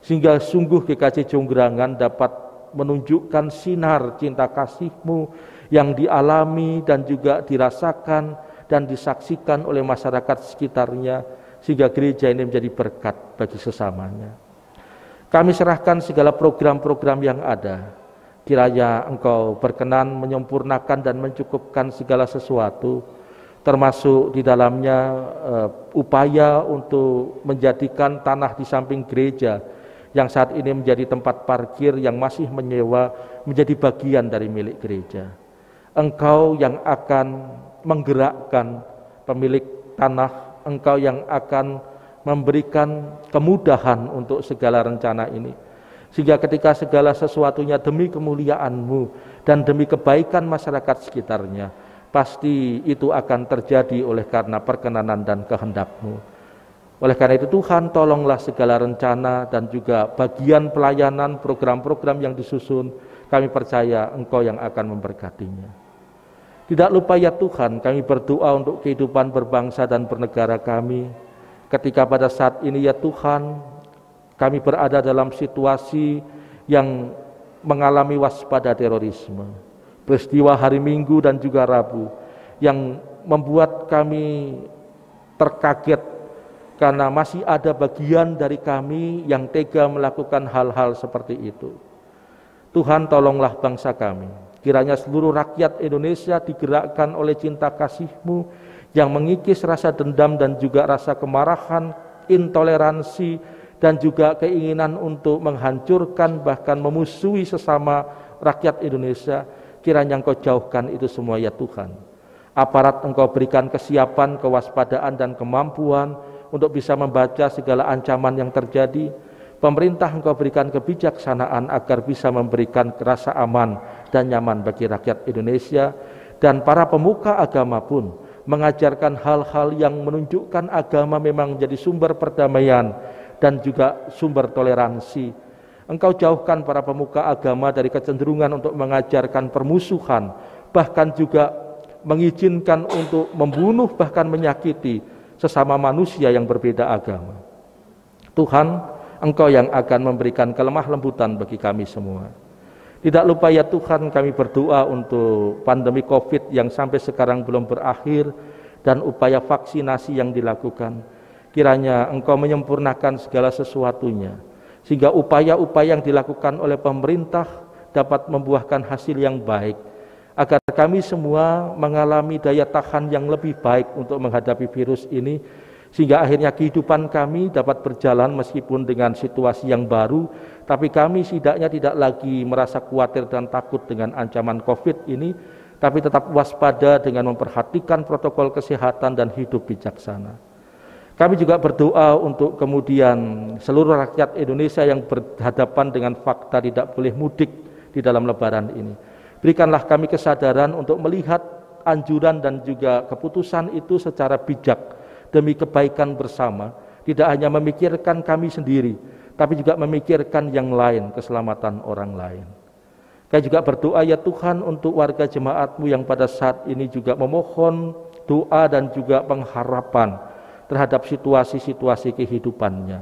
sehingga sungguh GKJ Jonggrangan dapat menunjukkan sinar cinta kasih-Mu yang dialami dan juga dirasakan dan disaksikan oleh masyarakat sekitarnya, sehingga gereja ini menjadi berkat bagi sesamanya. Kami serahkan segala program-program yang ada, kiranya Engkau berkenan menyempurnakan dan mencukupkan segala sesuatu, termasuk di dalamnya upaya untuk menjadikan tanah di samping gereja yang saat ini menjadi tempat parkir yang masih menyewa menjadi bagian dari milik gereja. Engkau yang akan menggerakkan pemilik tanah, Engkau yang akan memberikan kemudahan untuk segala rencana ini, sehingga ketika segala sesuatunya demi kemuliaan-Mu dan demi kebaikan masyarakat sekitarnya, pasti itu akan terjadi oleh karena perkenanan dan kehendak-Mu. Oleh karena itu Tuhan, tolonglah segala rencana dan juga bagian pelayanan, program-program yang disusun, kami percaya Engkau yang akan memberkatinya. Tidak lupa ya Tuhan, kami berdoa untuk kehidupan berbangsa dan bernegara kami, ketika pada saat ini ya Tuhan, kami berada dalam situasi yang mengalami waspada terorisme. Peristiwa hari Minggu dan juga Rabu yang membuat kami terkaget karena masih ada bagian dari kami yang tega melakukan hal-hal seperti itu. Tuhan, tolonglah bangsa kami. Kiranya seluruh rakyat Indonesia digerakkan oleh cinta kasih-Mu yang mengikis rasa dendam dan juga rasa kemarahan, intoleransi, dan juga keinginan untuk menghancurkan bahkan memusuhi sesama rakyat Indonesia. Kiranya Engkau jauhkan itu semua ya Tuhan. Aparat Engkau berikan kesiapan, kewaspadaan, dan kemampuan untuk bisa membaca segala ancaman yang terjadi. Pemerintah Engkau berikan kebijaksanaan agar bisa memberikan rasa aman dan nyaman bagi rakyat Indonesia. Dan para pemuka agama pun mengajarkan hal-hal yang menunjukkan agama memang menjadi sumber perdamaian dan juga sumber toleransi. Engkau jauhkan para pemuka agama dari kecenderungan untuk mengajarkan permusuhan, bahkan juga mengizinkan untuk membunuh bahkan menyakiti sesama manusia yang berbeda agama. Tuhan, Engkau yang akan memberikan kelemah lembutan bagi kami semua. Tidak lupa ya Tuhan, kami berdoa untuk pandemi COVID yang sampai sekarang belum berakhir dan upaya vaksinasi yang dilakukan. Kiranya Engkau menyempurnakan segala sesuatunya, sehingga upaya-upaya yang dilakukan oleh pemerintah dapat membuahkan hasil yang baik, agar kami semua mengalami daya tahan yang lebih baik untuk menghadapi virus ini, sehingga akhirnya kehidupan kami dapat berjalan meskipun dengan situasi yang baru, tapi kami setidaknya tidak lagi merasa khawatir dan takut dengan ancaman COVID ini, tapi tetap waspada dengan memperhatikan protokol kesehatan dan hidup bijaksana. Kami juga berdoa untuk kemudian seluruh rakyat Indonesia yang berhadapan dengan fakta tidak boleh mudik di dalam Lebaran ini. Berikanlah kami kesadaran untuk melihat anjuran dan juga keputusan itu secara bijak demi kebaikan bersama, tidak hanya memikirkan kami sendiri, tapi juga memikirkan yang lain, keselamatan orang lain. Kami juga berdoa ya Tuhan untuk warga jemaat-Mu yang pada saat ini juga memohon doa dan juga pengharapan terhadap situasi-situasi kehidupannya.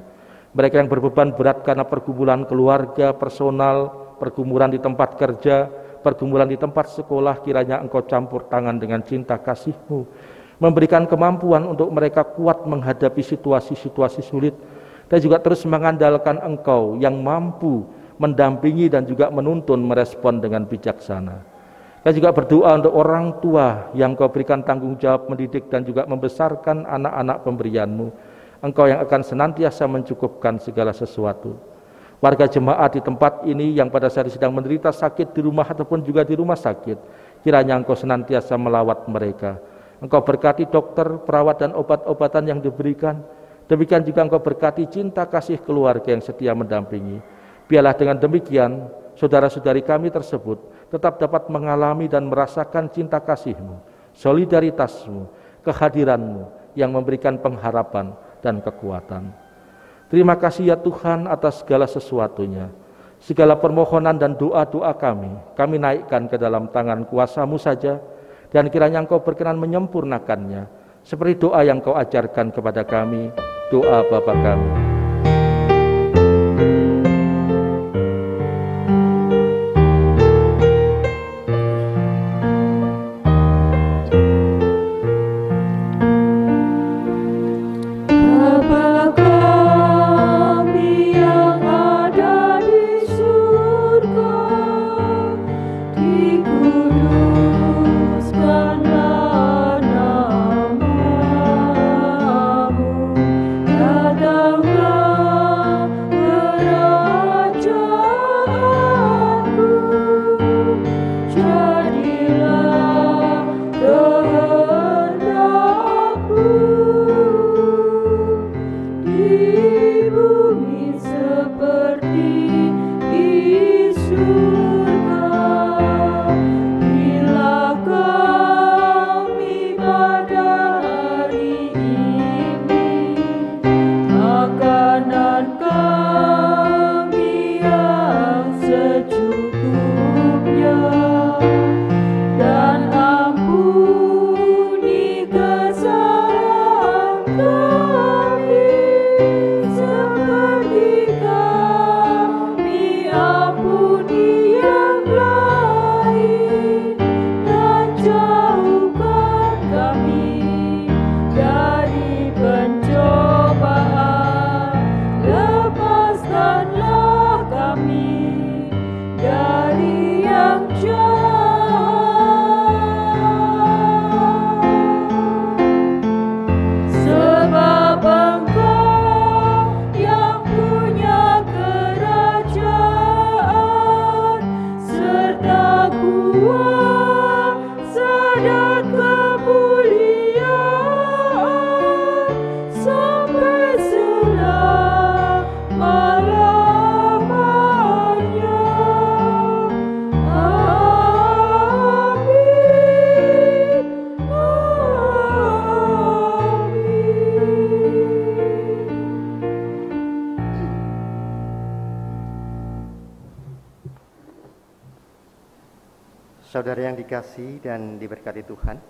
Mereka yang berbeban berat karena pergumulan keluarga, personal, pergumulan di tempat kerja, pergumulan di tempat sekolah, kiranya Engkau campur tangan dengan cinta kasih-Mu. memberikan kemampuan untuk mereka kuat menghadapi situasi-situasi sulit, dan juga terus mengandalkan Engkau yang mampu mendampingi dan juga menuntun merespon dengan bijaksana. Dan juga berdoa untuk orang tua yang Kau berikan tanggung jawab mendidik dan juga membesarkan anak-anak pemberian-Mu. Engkau yang akan senantiasa mencukupkan segala sesuatu. Warga jemaat di tempat ini yang pada saat ini sedang menderita sakit di rumah ataupun juga di rumah sakit, kiranya Engkau senantiasa melawat mereka. Engkau berkati dokter, perawat dan obat-obatan yang diberikan. Demikian juga Engkau berkati cinta kasih keluarga yang setia mendampingi. Biarlah dengan demikian saudara-saudari kami tersebut tetap dapat mengalami dan merasakan cinta kasih-Mu, solidaritas-Mu, kehadiran-Mu yang memberikan pengharapan dan kekuatan. Terima kasih ya Tuhan atas segala sesuatunya. Segala permohonan dan doa-doa kami naikkan ke dalam tangan kuasa-Mu saja, dan kiranya Engkau berkenan menyempurnakannya, seperti doa yang Kau ajarkan kepada kami, doa Bapa kami. Saudara yang dikasihi dan diberkati Tuhan,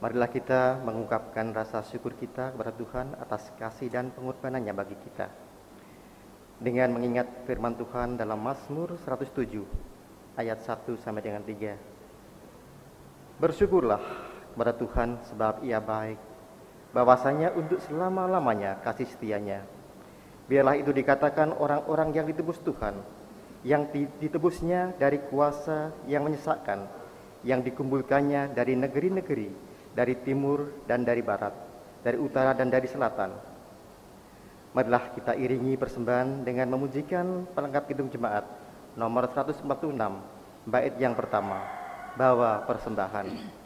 marilah kita mengungkapkan rasa syukur kita kepada Tuhan atas kasih dan pengorbanannya bagi kita. Dengan mengingat firman Tuhan dalam Mazmur 107 ayat 1 sampai dengan 3. Bersyukurlah kepada Tuhan sebab Ia baik, bahwasanya untuk selama-lamanya kasih setianya. Biarlah itu dikatakan orang-orang yang ditebus Tuhan, yang ditebusnya dari kuasa yang menyesakkan, yang dikumpulkannya dari negeri-negeri, dari timur dan dari barat, dari utara dan dari selatan. Marilah kita iringi persembahan dengan memujikan pelengkap kidung jemaat nomor 146, bait yang pertama, bawa persembahan.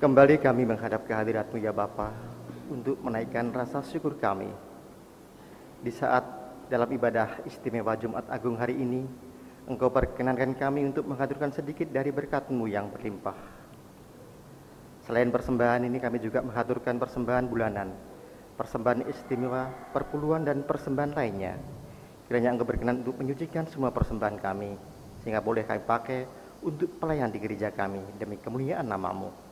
kembali kami menghadap kehadirat-Mu ya Bapa untuk menaikkan rasa syukur kami. Di saat dalam ibadah istimewa Jumat Agung hari ini, Engkau perkenankan kami untuk menghaturkan sedikit dari berkat-Mu yang berlimpah. Selain persembahan ini, kami juga menghaturkan persembahan bulanan, persembahan istimewa, perpuluhan, dan persembahan lainnya. Kiranya Engkau berkenan untuk menyucikan semua persembahan kami, sehingga boleh kami pakai untuk pelayan di gereja kami demi kemuliaan nama-Mu.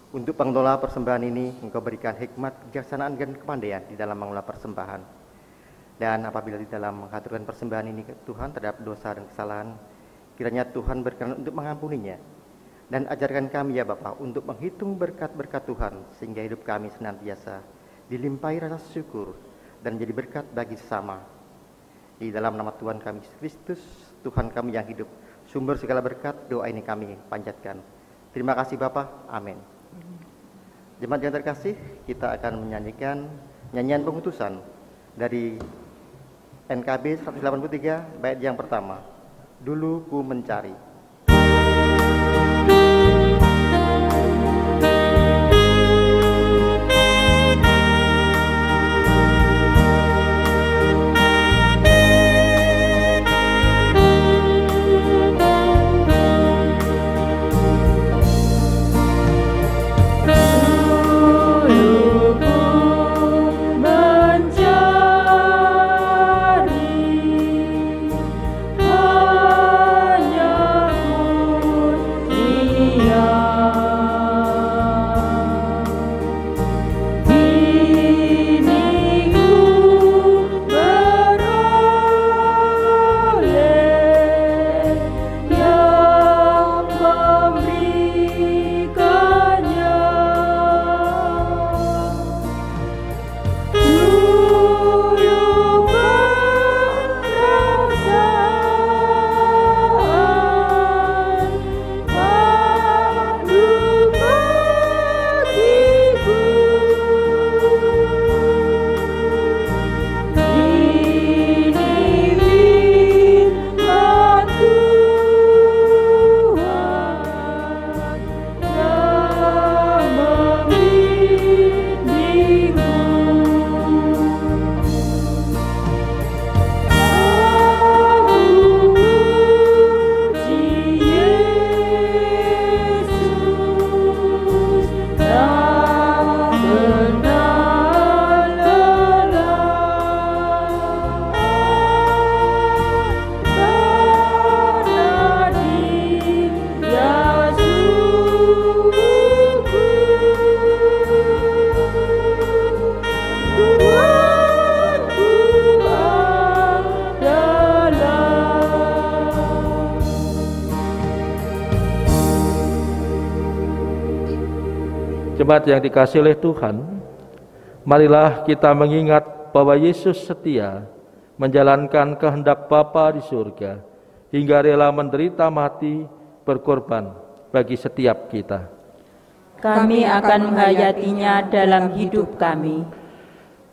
Untuk pengelola persembahan ini, Engkau berikan hikmat, kebijaksanaan, dan kepandaian di dalam mengelola persembahan. Dan apabila di dalam mengaturkan persembahan ini Tuhan terhadap dosa dan kesalahan, kiranya Tuhan berkenan untuk mengampuninya. Dan ajarkan kami ya Bapa untuk menghitung berkat-berkat Tuhan, sehingga hidup kami senantiasa dilimpahi rasa syukur dan menjadi berkat bagi sesama. Di dalam nama Tuhan kami Yesus Kristus, Tuhan kami yang hidup, sumber segala berkat, doa ini kami panjatkan. Terima kasih Bapa, amin. Jemaat yang terkasih, kita akan menyanyikan nyanyian pengutusan dari NKB 183 bait yang pertama, Dulu Ku Mencari. Jemaat yang dikasihi oleh Tuhan, marilah kita mengingat bahwa Yesus setia menjalankan kehendak Bapa di surga hingga rela menderita mati berkorban bagi setiap kita. Kami akan menghayatinya dalam hidup kami.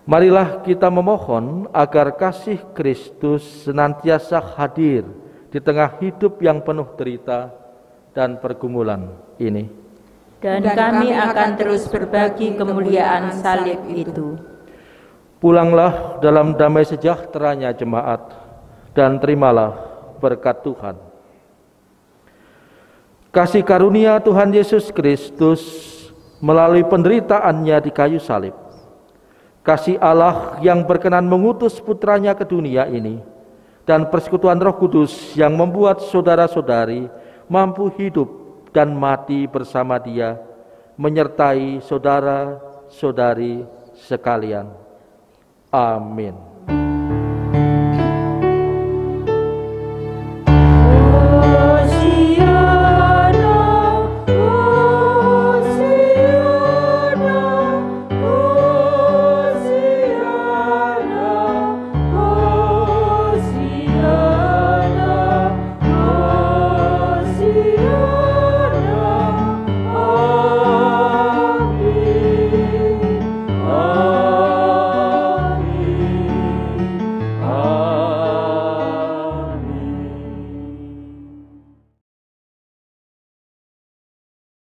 Marilah kita memohon agar kasih Kristus senantiasa hadir di tengah hidup yang penuh derita dan pergumulan ini. Dan kami akan terus berbagi kemuliaan salib itu. Pulanglah dalam damai sejahteranya jemaat, dan terimalah berkat Tuhan. Kasih karunia Tuhan Yesus Kristus melalui penderitaannya di kayu salib, kasih Allah yang berkenan mengutus putranya ke dunia ini, dan persekutuan Roh Kudus yang membuat saudara-saudari mampu hidup dan mati bersama Dia, menyertai saudara-saudari sekalian. Amin.